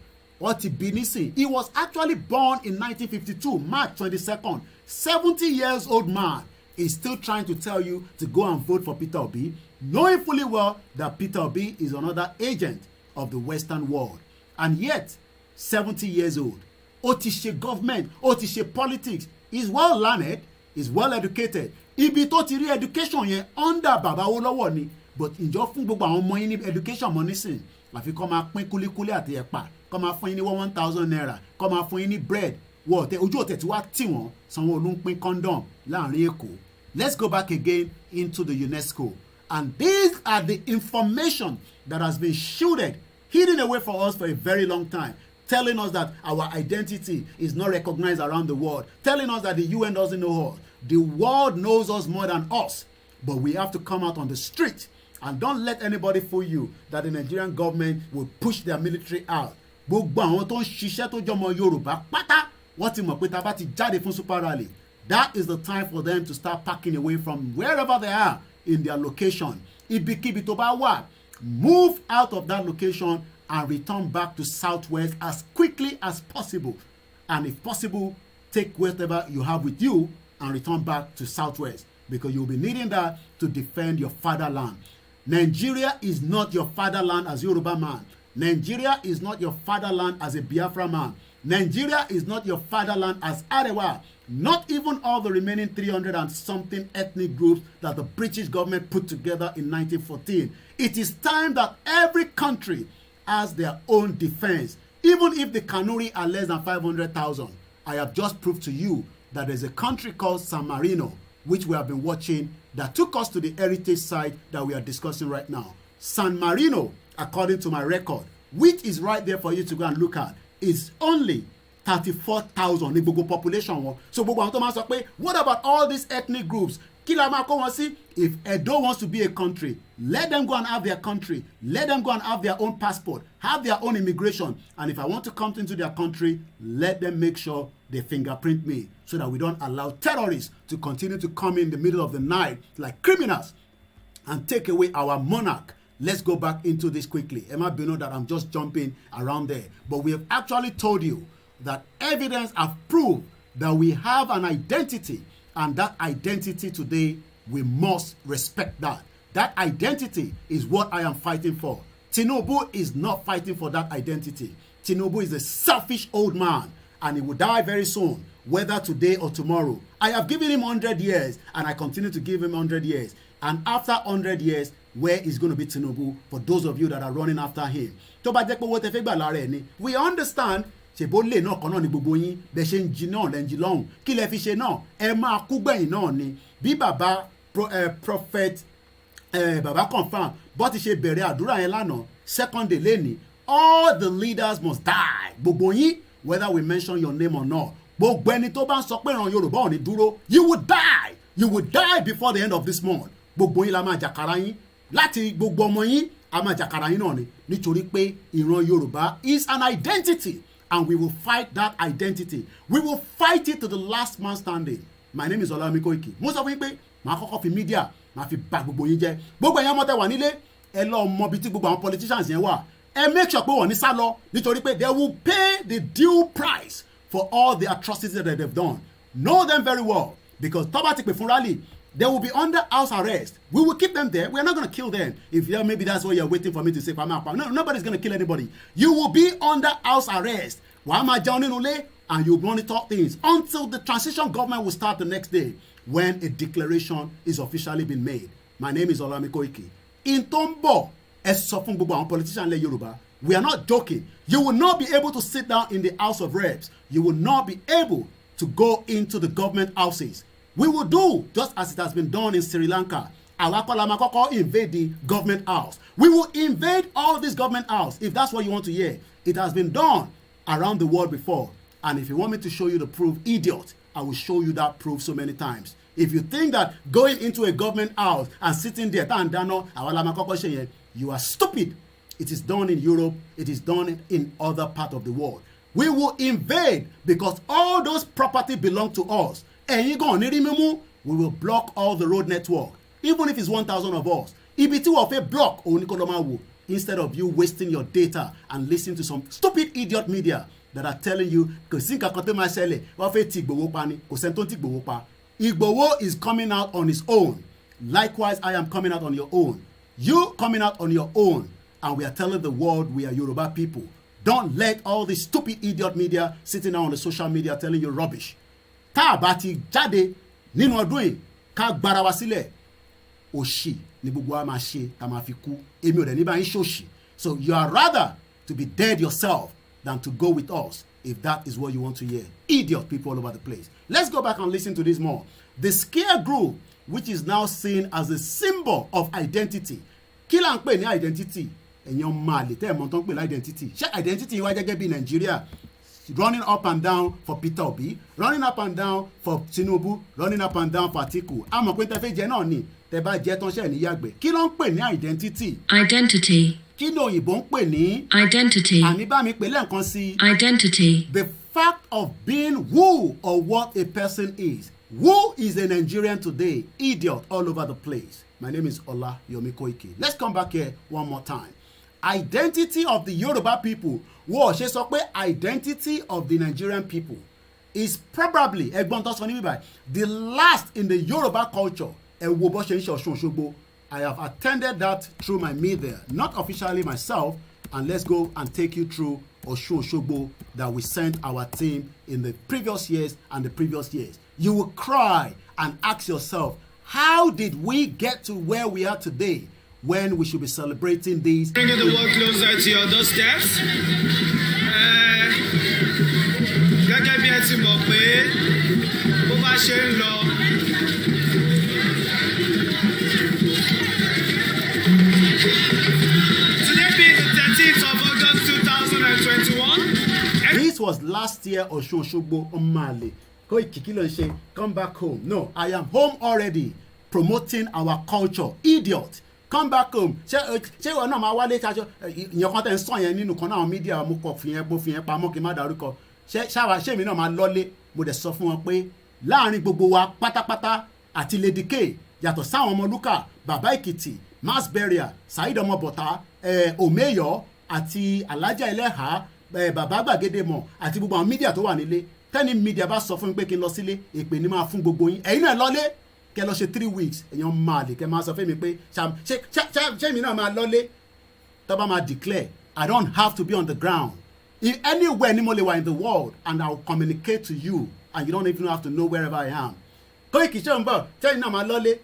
wọ́n ti bí nísìn. He was actually born in 1952, March 22nd. 70 years old man is still trying to tell you to go and vote for Peter Obi, knowing fully well that Peter Obi is another agent of the Western world. And yet, 70 years old, ó ti ṣe government, ó ti ṣe politics, is well learned, is well educated. Ibi tó ti rí education yẹn under Baba Awólọ́wọ̀ ni, but ǹjọ́ fún gbogbo àwọn ọmọ yín ní education mọ́ nísìn, àfi kọ́ máa pín kúlíkúlí àti ẹ̀pà, kọ́ máa fún yín ní 1,000 naira, kọ́ máa fún yín ní bread, ojú ọ̀tẹ̀ tí wá tì wọ́n, Sanwó-Olú ń pín condom láàrin Èkó. Let's go back again into the UNESCO. And these are the information that has been shielded, hidden away from us for a very long time, telling us that our identity is not recognized around the world, telling us that the UN doesn't know us. The world knows us more than us, but we have to come out on the street, and don't let anybody fool you that the Nigerian government will push their military out. Gbogbo àwọn tó ń ṣiṣẹ́ tó jọmọ Yorùbá pátá wọ́n ti mọ̀ pé tá bá ti jáde fún super rally, that is the time for them to start packing away from wherever they are in their location. Ibikíbi tó bá wà, move out of that location and return back to Southwest as quickly as possible. And if possible, take whatever you have with you and return back to Southwest, because you'll be needing that to defend your fatherland. Nigeria is not your fatherland as Yoruba man. Nigeria is not your fatherland as a Biafra man. Nigeria is not your fatherland as Arewa. Not even all the remaining 300 and something ethnic groups that the British government put together in 1914. It is time that every country has their own defense, even if the Kanuri are less than 500,000. I have just proved to you that there's a country called San Marino, which we have been watching, that took us to the heritage site that we are discussing right now. San Marino, according to my record, which is right there for you to go and look at, is only 34,000 ní gbogbo population wọn. So gbogbo àwọn tó máa sọ pé, what about all these ethnic groups? Kí la máa kó wọn sí? If Edo wants to be a country, let them go and have their country. Let them go and have their own passport, have their own immigration. And if I want to come into their country, let them make sure they fingerprint me, so that we don't allow terrorists to continue to come in the middle of the night like criminals and take away our monarch. Let's go back into this quickly. Emma Bino, that I'm just jumping around there. But we have actually told you that evidence have proved that we have an identity, and that identity today, we must respect that. That identity is what I am fighting for. Tinubu is not fighting for that identity. Tinubu is a selfish old man, and he will die very soon, whether today or tomorrow. I have given him 100 years, and I continue to give him 100 years. And after 100 years, where is going to be Tinubu for those of you that are running after him? Tó bá jẹ́ pé owó tẹ́ fẹ́ gbà lára ẹ̀ ni, we understand. Ṣèbó lè náà kan náà ni gbogbo yín bẹ́ẹ̀ ṣe ń jí náà lẹ́ ń jí lọ́hùn. Kí lẹ fi ṣe náà? Ẹ máa kú gbẹ̀yìn náà ni. Bí bàbá prophet bàbá confam bó ti ṣe bẹ̀rẹ̀ àdúrà yẹn lánàá, second day lẹ́ni, all the leaders must die. Gbogbo yín, whether we mention your name or not, gbogbo ẹni tó bá ń sọ pé ìran Yorùbá ò ní dúró, you will die. You will die before the end of this month. Gbogbo yín la máa jàkàrà yín. Láti gbogbo ọmọ yín a máa jàkàrà yín náà ni, nítorí pé ìran Yorùbá is an identity, and we will fight that identity. We will fight it to the last man standing. My name is OLAMILEKAN. Mo sọ fún yín pé màá kọ́kọ́ fi media màá fi bà gbogbo yín jẹ́. Gbogbo ẹ̀yin ọmọ tẹ́ wà nílé, ẹ lọ mọ bí tí gbogbo àwọn politicians yẹn wà. Ẹ make sure pé wọ́n ní sá lọ, nítorí pé they will pay the due price for all the atrocities that they've done. Know them very well, because Tabati Pefurali, they will be under house arrest. We will keep them there. We're not going to kill them. If maybe that's what you're waiting for me to say. No, nobody's going to kill anybody. You will be under house arrest. And you monitor things until the transition government will start the next day, when a declaration is officially been made. My name is OLAMILEKAN. In Tombo, as politician le Yoruba, we are not joking. You will not be able to sit down in the House of Reps. You will not be able to go into the government houses. We will do just as it has been done in Sri Lanka. Invade the government house. We will invade all this government house, if that's what you want to hear. It has been done around the world before. And if you want me to show you the proof, idiot, I will show you that proof so many times. If you think that going into a government house and sitting there, you are stupid. It is done in Europe. It is done in other parts of the world. We will invade because all those property belong to us. We will block all the road network, even if it's 1,000 of us. Block instead of you wasting your data and listening to some stupid idiot media that are telling you, Igboho is coming out on his own. Likewise, I am coming out on your own. You coming out on your own. And we are telling the world we are Yoruba people. Don't let all this stupid idiot media sitting on the social media telling you rubbish. Tá bá ti jáde nínú ọdún yìí ká gbára wa sílẹ̀ òṣì ni gbogbo wa máa ṣe tá máa fi kú. Èmi ò dẹ̀ ní bá yín ṣòṣì. So you are rather to be dead yourself than to go with us, if that is what you want to hear. Idiot people all over the place. Let's go back and listen to this more. The scare group, which is now seen as a symbol of identity. Kí là ń pè ní identity? Ẹ̀yin máa lè tẹ́ ẹ̀ mọ́ tó ń pè ní identity. Ṣé identity wá gẹ́gẹ́ bí Nàìjíríà? Running up and down for Peter Obi, running up and down for Tinubu, running up and down for Atiku. Àmọ́ pé tẹ́ fẹ́ jẹ náà ni, tẹ́ bá jẹ tán ṣe ní yàgbẹ́. Kí ló ń pè ní identity? Identity. Kí ni òyìnbó ń pè ní? Identity. Àní bá mi pè lẹ́ẹ̀kan sí. Identity. The fact of being who or what a person is. Who is a Nigerian today? Idiot all over the place. My name is Olayomi Koiki. Let's come back here one more time. Identity of the Yoruba people. Wọ́n ṣe sọ pé identity of the Nigerian people is probably ẹgbọ́n tó sọ ní bíbá the last in the Yoruba culture. Ẹ wo bó ṣe ń ṣe Ọ̀ṣun Òṣogbo. I have attended that through my media, not officially myself, and let's go and take you through Ọ̀ṣun Òṣogbo that we sent our team in the previous years and the previous years. You will cry and ask yourself, how did we get to where we are today, when we should be celebrating these? Bringing the world closer to your doorsteps. Gẹ́gẹ́ bí ẹ ti mọ̀ pé bó bá ṣe ń lọ. Today being the 13th of August 2021. This was last year Ọ̀ṣun Òṣogbo Omale. Koiki ló ń ṣe come back home. No, I am home already, promoting our culture. Idiot. Come back home. Ṣé ìwọ náà máa wálé ṣáṣọ ìyẹn kan tẹ̀ ń sọ yẹn nínú kan náà mídíà mo kọ̀ fìyẹn pamọ́ kí n má dárúkọ. Ṣé mi náà máa lọ́lé? Mo dẹ̀ sọ fún wọn pé láàrin gbogbo wa pátápátá àti Lady K yàtọ̀ sáwọn ọmọ Lúkà, Bàbá Èkìtì, Mass Burial, Saheed Ọmọbọ̀tá, Omeyo àti Alájà Ẹlẹ́hà, Bàbá Gbàgede mọ̀ àti gbogbo àwọn mídíà tó wà nílé. Tẹ́ni mídíà bá sọ fún mi pé kí n lọ sílé, èpè ni máa fún gbogbo yín. Ẹ̀yin náà lọ́lé. Kẹ́ lọ ṣe 3 weeks èèyàn máa lè kẹ́ máa sọ fún mi pé ṣé mi náà máa lọ́lé tó bá máa declare I don't have to be on the ground. If anywhere ni mo lè wà in the world, and I will communicate to you and you don't even have to know wherever I am. Koiki ṣé ń bọ̀ ṣé mi náà máa lọ́lé?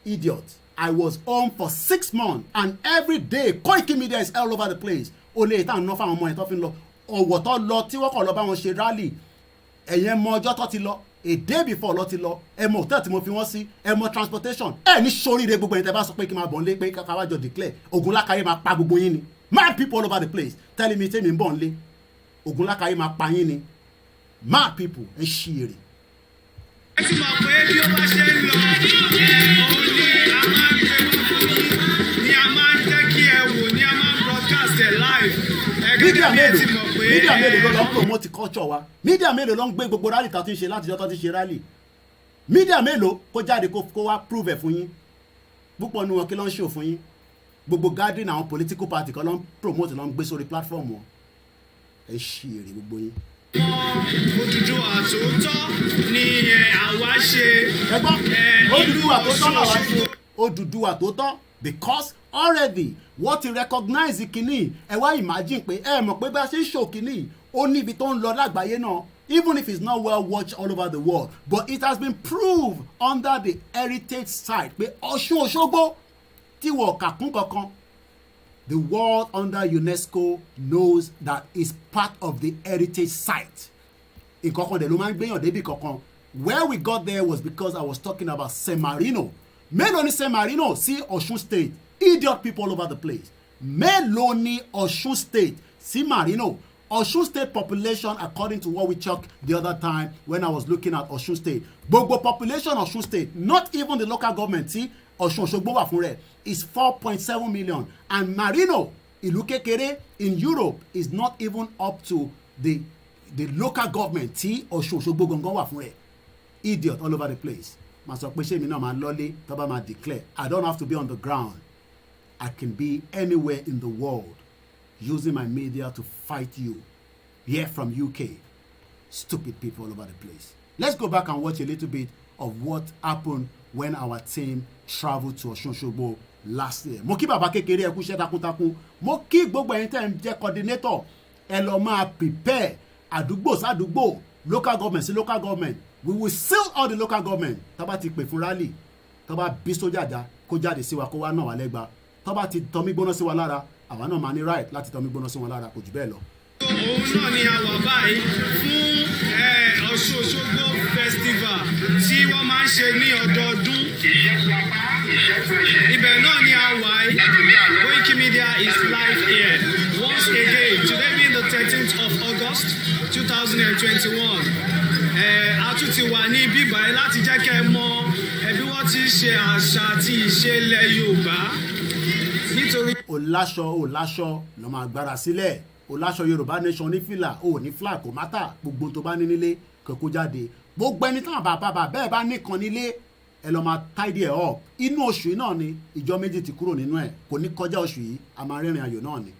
Idiot. I was home for 6 months and every day koikimedia is all over the place. Olè ìtàn náà fáwọn ọmọ yẹn tó fi ń lọ ọ̀wọ̀ tó lọ tí wọ́n kọ̀ lọ bá wọn ṣe rally ẹ̀yẹn mọ ọjọ́ tó ti lọ. A day before lọ ti lọ ẹ mọ hotel tí mo fi wọ́n sí ẹ mọ transportation ẹ ní sóríire gbogbo ẹni tẹ́ bá sọ pé kí n máa bọ̀ nílé pé káwájọ declare Ògúnlákayé máa pa gbogbo yín ni. Mad people all over the place telling me tẹ́mi ń bọ̀ nílé Ògúnlákayé máa pa yín ni. Mad people ẹ ṣí èrè. Ẹ ti mọ̀ pé bí ó bá ṣe ń lọ òun ni a máa ń gbé fún yín ni a máa ń jẹ́ kí ẹ wò ni a máa ń broadcast ẹ̀ live. Mídíà mélòó ló ń promote culture wa? Mídíà mélòó ló ń gbé gbogbo rally tó ti ń ṣe látijọ́ tó ti ṣe rally? Mídíà mélòó kó jáde kó wá prove ẹ̀ fún yín? Púpọ̀ nu wọn kí ló ń ṣe òfin yín? Gbogbo gathering àwọn political party kan ló ń promote ló ń gbé sórí platform wọn. Ẹ ṣí èrè gbogbo yín. Odùduwà tòótọ́ ni àwa ṣe. Odùduwà tó tọ́ làwa ṣe. Odùduwà tó tọ́ because already wọ́n ti recognize kínní ẹ wá imagine pé ẹ mọ̀ pé bá a ṣe ń ṣò kínní ó ní ibi tó ń lọ lágbàáyé náà even if it's not well watched all over the world but it has been proved under the heritage site pé Ọ̀ṣun Òṣogbo tí wọ́n kà kún kankan. The world under UNESCO knows that it's part of the heritage site. Where we got there was because I was talking about San Marino. Meloni San Marino, see Osun State. Idiot people all over the place. Meloni Osun State, see Marino. Osun State population, according to what we checked the other time when I was looking at Osun State. Gbogbo population Osun State, not even the local government, see Osun Osogbo wà fún rẹ̀, is 4.7 million. And Marino, ìlú kékeré in Europe, is not even up to the local government tí Ọ̀ṣun Òṣogbo gangan wà fún rẹ̀. Idiot all over the place. Màá sọ pé ṣé èmi náà máa lọ́lé tó bá máa declare. I don't have to be on the ground. I can be anywhere in the world using my media to fight you. Here from UK. Stupid people all over the place. Let's go back and watch a little bit of what happened when our team traveled to Ọ̀ṣun Òṣogbo last year. Mo kí bàbá kékeré ẹ kú iṣẹ́ takuntakun. Mo kí gbogbo ẹ̀yin tẹ́ ń jẹ́ coordinator. Ẹ lọ máa prepare àdúgbò sádùúgbò, local government sí local government. We will seal all the local government. Tó bá ti pè fún rally, tó bá bí sójà dá kó jáde sí wa kó wá náà wà lẹ́gba. Tó bá ti tọmí gbóná sí wa lára, àwa náà máa ní right láti tọmí gbóná sí wọn lára kò jù bẹ́ẹ̀ lọ. Òun náà ni a wà báyìí fún Ọ̀ṣun Òṣogbo festival tí wọ́n máa ń ṣe ní ọdọọdún. Ibẹ̀ náà ni a wà yìí. Koikimedia is live here once again today being the 13th of August 2021. A tún ti wà ní bíbá yìí láti jẹ́ kẹ́ ẹ mọ bí wọ́n ti ṣe àṣà àti ìṣe ilẹ̀ Yorùbá. Nítorí. Òláṣọ ló máa gbára sílẹ̀. Òláṣọ Yorùbá nation ní fìlà ò ní flag kò mátà gbogbo tó bá ní nílé kókó jáde. Gbogbo ẹni tán bàbá bẹ́ẹ̀ bá nìkan nílé ẹ lọ máa tidy ẹ̀ up. Inú oṣù yìí náà ni ìjọ méjì ti kúrò nínú ẹ̀ kò ní kọjá oṣù yìí a máa rìnrìn ayọ̀ náà ni.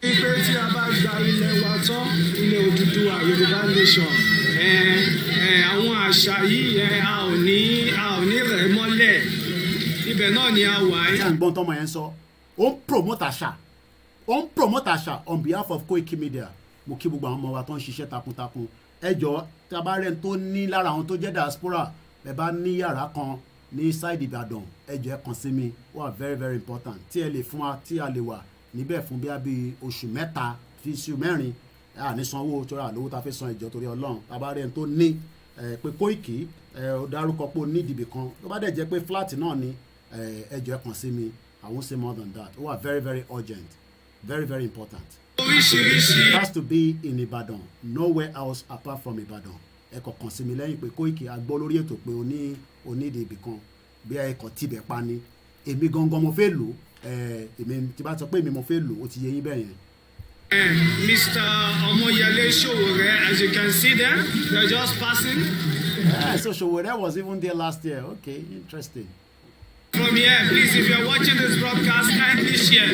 Ìpè tí a bá gba ilẹ̀ wa tán ilẹ̀ Odùduwà Yorùbá nation àwọn àṣà yìí a ò ní rẹ̀ mọ́lẹ̀ ibẹ̀ náà ni a wà. Ṣé à ń gbọ́n tọ́mọ yẹn sọ? Ó ń promote àṣà on behalf of Koikimedia. Mo kí gbogbo àwọn ọmọ wa tó ń ṣiṣẹ́ takuntakun. Ẹ jọ̀ọ́ tí a bá rẹ̀ tó ní lára àwọn tó jẹ́ diaspora ẹ bá ní yàrá kan ní side Ìbàdàn ẹ jọ̀ọ́ ẹ kàn sí mi wà very very important tí ẹ lè fún wa tí a lè wà níbẹ̀ fún bí oṣù mẹ́ta fi oṣù mẹ́rin ní sanwó torí àlówó ta fẹ́ san ìjọ torí Ọlọ́run tá a bá rẹ̀ tó ní pé Koiki ó dárúkọ pé ó ní ìdìbì kan tó bá dẹ̀ jẹ́ pé flat náà ni ẹ jọ̀ọ́ ẹ kàn sí mi I won't say more than that ó wà very very urgent very very important. It has to be in Ibadan nowhere else apart from Ibadan. Ẹ kàn kàn sí mi lẹ́yìn pé Koiki agbọ́ lórí ètò pé onídìí ibì kan bí ẹ kàn tibẹ̀ pa ni èmi gangan mo fẹ́ lò èmi tí bá sọ pé èmi mo fẹ́ lò ó ti yé yín bẹ́ẹ̀ yẹn. Mr. Omoyele Sowore, as you can see them, they're just passing. So Sowore was even there last year. Okay, interesting. From here, please, if you're watching this broadcast, kindly share.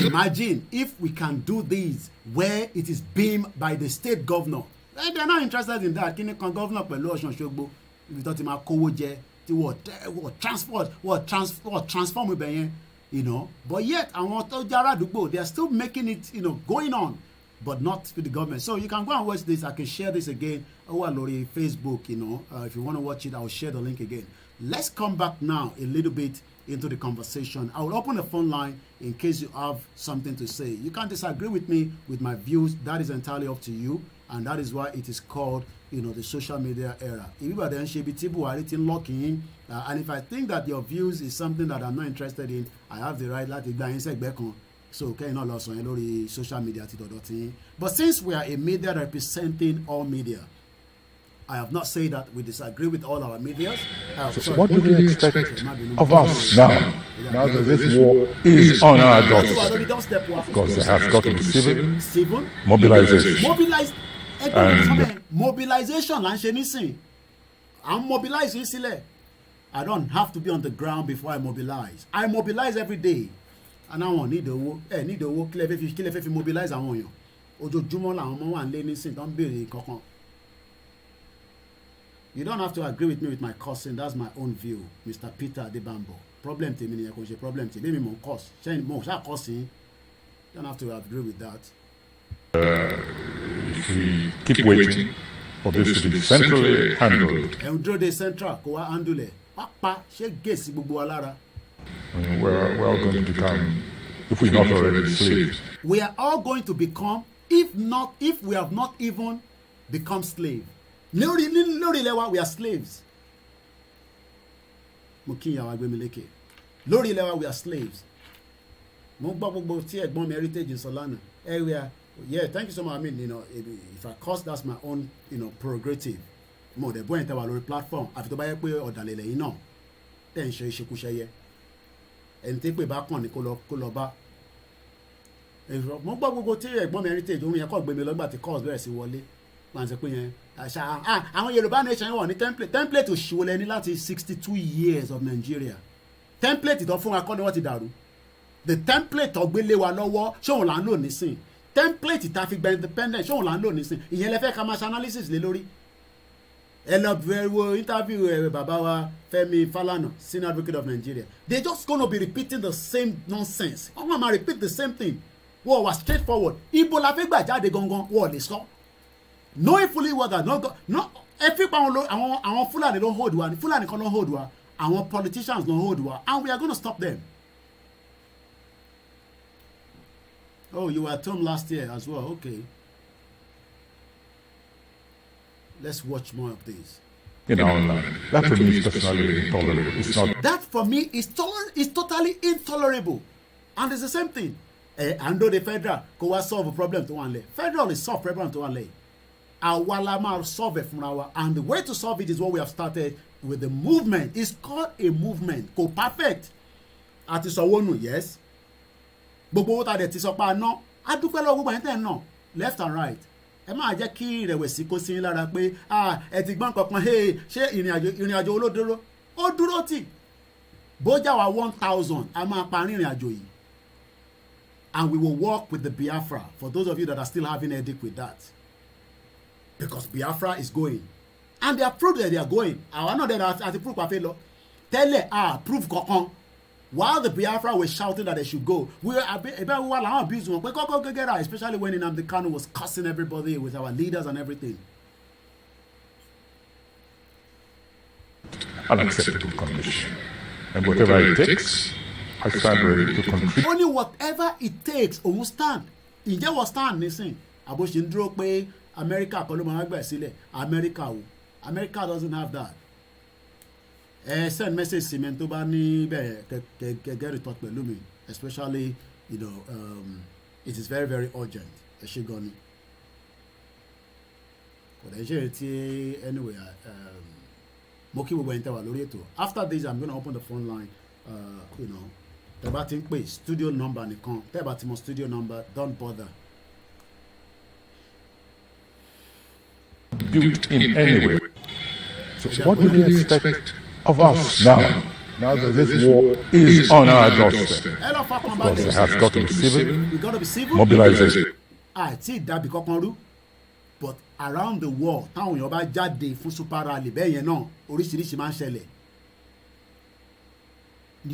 Imagine if we can do this where it is beamed by the state governor. They're not interested in that. Kí ni kan governor pẹ̀lú Ọ̀ṣun Òṣogbo ibi tó ti máa kówó jẹ tí wọ́n transform ibẹ̀ yẹn, you know. But yet àwọn tó jẹ́ ará àdúgbò they are still making it, you know, going on, but not with the government. So you can go and watch this. I can share this again. Ó wà lórí Facebook, you know. If you want to watch it, I will share the link again. Let's come back now a little bit into the conversation. I will open the phone line in case you have something to say. You can disagree with me with my views. That is entirely up to you, and that is why it is called, you know, the social media era. And if I think that your views is something that I'm not interested in, I have the right láti gba yín sẹ́gbẹ̀ẹ́ kan. So kẹ́yìn náà lọ sọ yẹn lórí social media ti dọ̀dọ̀ tí yín. But since we are a media representing all media, I have not said that we disagree with all our medias. So what do you expect of us now? Now that this war is on our doorstep. Of course, there has got to be civil mobilization. Mobilization là ń ṣe nísìn. I'm mobilizing sílẹ̀. I don't have to be on the ground before I mobilize. I mobilize every day. And àwọn need owó. Need owó kí lẹ fẹ́ fi mobilize àwọn èèyàn. ojoojúmọ́ làwọn ọmọ wà ń lé nísìn tó ń béèrè kankan. You don't have to agree with me with my cousin. That's my own view, Mr. Peter Adebambo. Problem tèmi nìyẹn kò ṣe problem tèmi mi mò ń cause ṣẹ́yìn mò ń ṣáà cause yín. You don't have to agree with that. If we keep waiting for this to be centrally handled, ẹ̀hún dúró de central kó wá handle ẹ̀ pápá ṣé gèsì gbogbo wa lára. we're all going to become, if we're not already, slaves. We are all going to become, if we have not even become slaves. Lórí ilẹ̀ wa, we are slaves. Mo kí ìyàwó Agbémilékè. Lórí ilẹ̀ wa, we are slaves. Mo gbọ́ gbogbo tí ẹ̀gbọ́n mi heritage ń sọ lánàá. Area, yeah, thank you so much. I mean, if I cause that's my own, prerogative. Mo dẹ̀ bọ́ ẹ̀ tẹ́ wà lórí platform. Àfi tó bá yẹ pé ọ̀dàlẹ̀ lẹ́yìn náà. Tẹ́ ń ṣe ìṣekúṣẹyẹ. Ẹni tí pé bá kàn ní kó lọ bá. Mo gbọ́ gbogbo tí ẹ̀gbọ́n mi heritage orin yẹn kọ́ gbé mi lọ́gbà tí calls bẹ̀rẹ̀ sí wọlé. Wọ́n sọ pé yẹn àwọn Yorùbá nation wọ̀ ní template òṣìwò lẹ́ni láti 62 years of Nigeria. Template tó fún wa kọ́ ni wọ́n ti dàrú. The template tó gbélé wa lọ́wọ́ ṣóun là ń lò nísìn. Template tá fi gba independence ṣóun là ń lò nísìn. Ìyẹn lẹ fẹ́ ká máa ṣe analysis lé lórí. Ẹ lọ bẹ̀rẹ̀ wo interview bàbá wa Fẹ́mi Falana, senior advocate of Nigeria. They just gonna be repeating the same nonsense. Wọ́n máa repeat the same thing. Wọ́n wà straightforward. Ibo la fẹ́ gbà jáde gangan wọ́n lè sọ. Knowing fully well that no ẹ fi pa àwọn Fúlàní ló hold wa ni Fúlàní kan ló hold wa àwọn politicians ló hold wa and we are gonna stop them. Oh, you were at home last year as well. Okay. Let's watch more of this. In our land. That for me is personally intolerable. It's not. That for me is totally intolerable. And it's the same thing. And though the federal kò wá solve a problem to one lay. Federal is solve problem to one lay. Àwa la máa solve it fúnra wa. And the way to solve it is what we have started with the movement. It's called a movement. Kò perfect. Àti sọ̀wọ́ nù, yes. Gbogbo owó ta dẹ̀ ti sọ pa ná. A dúpẹ́ lọ́wọ́ gbogbo ẹ̀yin tẹ̀ náà left and right. Ẹ máa jẹ́ kí ìrẹ̀wẹ̀sì kó sí yín lára pé ẹ ti gbọ́n kankan ṣé ìrìn àjò olódóró ó dúró tì. Bójá wa 1,000 a máa parí ìrìn àjò yìí. And we will work with the Biafra for those of you that are still having a headache with that. Because Biafra is going. And they are proved that they are going. Àwọn náà dẹ̀ àti proof pàfẹ́ lọ. Tẹ́lẹ̀ proof kankan. While the Biafra were shouting that they should go, we were abusing them. Go get out, especially when Nnamdi Kanu was cussing everybody with our leaders and everything. Unacceptable condition. And whatever it takes, I stand ready to contribute. Only whatever it takes, òun stand. Ǹjẹ́ wọ́n stand nísìn? Àbòsí ń dúró pé America kọ́ ló máa gbà sílẹ̀. America doesn't have that. Send message sí mi tó bá ní bẹ́ẹ̀ get in touch pẹ̀lú mi, especially it is very very urgent. Ẹ ṣé gan ni. Kò dẹ̀ ṣe ti anyway mo kí gbogbo ẹ̀yin tẹ́ wà lórí ètò. After this I'm gonna open the phone line. Tẹ́ bá ti ń pè studio number nìkan, tẹ́ bá ti mọ studio number, don't bother. Built in any way. So what do they expect of us now that this war is on our doorstep? Of course, it has got to be civil, mobilization. Àti ìdàbí kankan rú, but around the world táwọn èèyàn bá jáde fún super rally bẹ́ẹ̀ yẹn náà oríṣiríṣi máa ń ṣẹlẹ̀.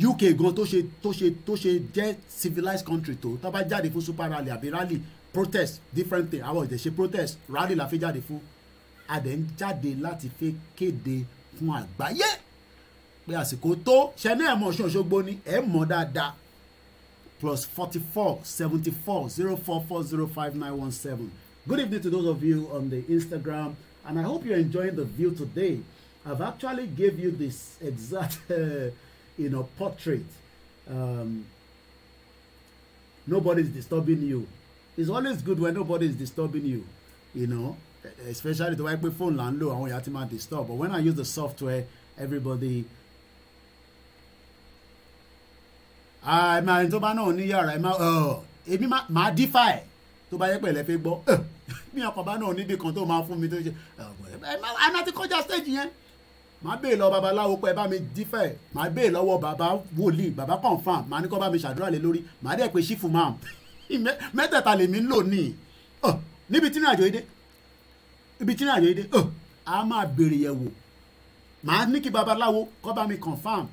UK gan tó ṣe jẹ́ civilized country tó tá bá jáde fún super rally àbí rally protest different thing àwọn ìdẹ̀ ṣe protest rally la fi jáde fún adẹ̀ ń jáde láti fi kéde fún àgbáyé pé àsìkò tó ṣẹ́ni ẹ̀mọ́ Ọ̀ṣun Òṣogbo ni ẹ̀ mọ̀ dáadáa +44 74 0440 5917. Good evening to those of you on the Instagram, and I hope you're enjoying the view today. I've actually gave you this exact portrait. Nobody's disturbing you. It's always good when nobody is disturbing you, especially the way I phone landlo àwọn èèyàn ti máa disturb, but when I use the software everybody máa tó bá náà ní yàrá èmi máa dífà tó bá yẹ pẹ̀lẹ́ fẹ́ gbọ́ bí ọkọ̀ bá náà níbi kan tó máa fún mi tó ṣe àná ti kọjá stage yẹn máa béè lọ babaláwo pé ẹ bá mi dífà máa béè lọ́wọ́ bàbá wòlíì bàbá confam máa ní kó bá mi ṣàdúrà lé lórí máa dẹ̀ pé ṣífù máa mẹ́tẹ̀ẹ̀ta lèmi ń lò ní níbi tí ìrìnàjò yìí dé a máa béèrè yẹ̀ wò màá ní kí babaláwo kó bá mi confam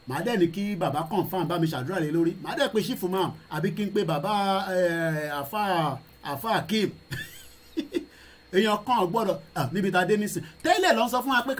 màá dẹ̀ ní kí bàbá confam bá mi ṣàdúrà lé lórí màá dẹ̀ pe ṣífù máa àbí kí n pe bàbá àfa akeem èèyàn kan gbọ́dọ̀ níbi tá a dé nísìn tẹ́lẹ̀ ló ń sọ fún wa pé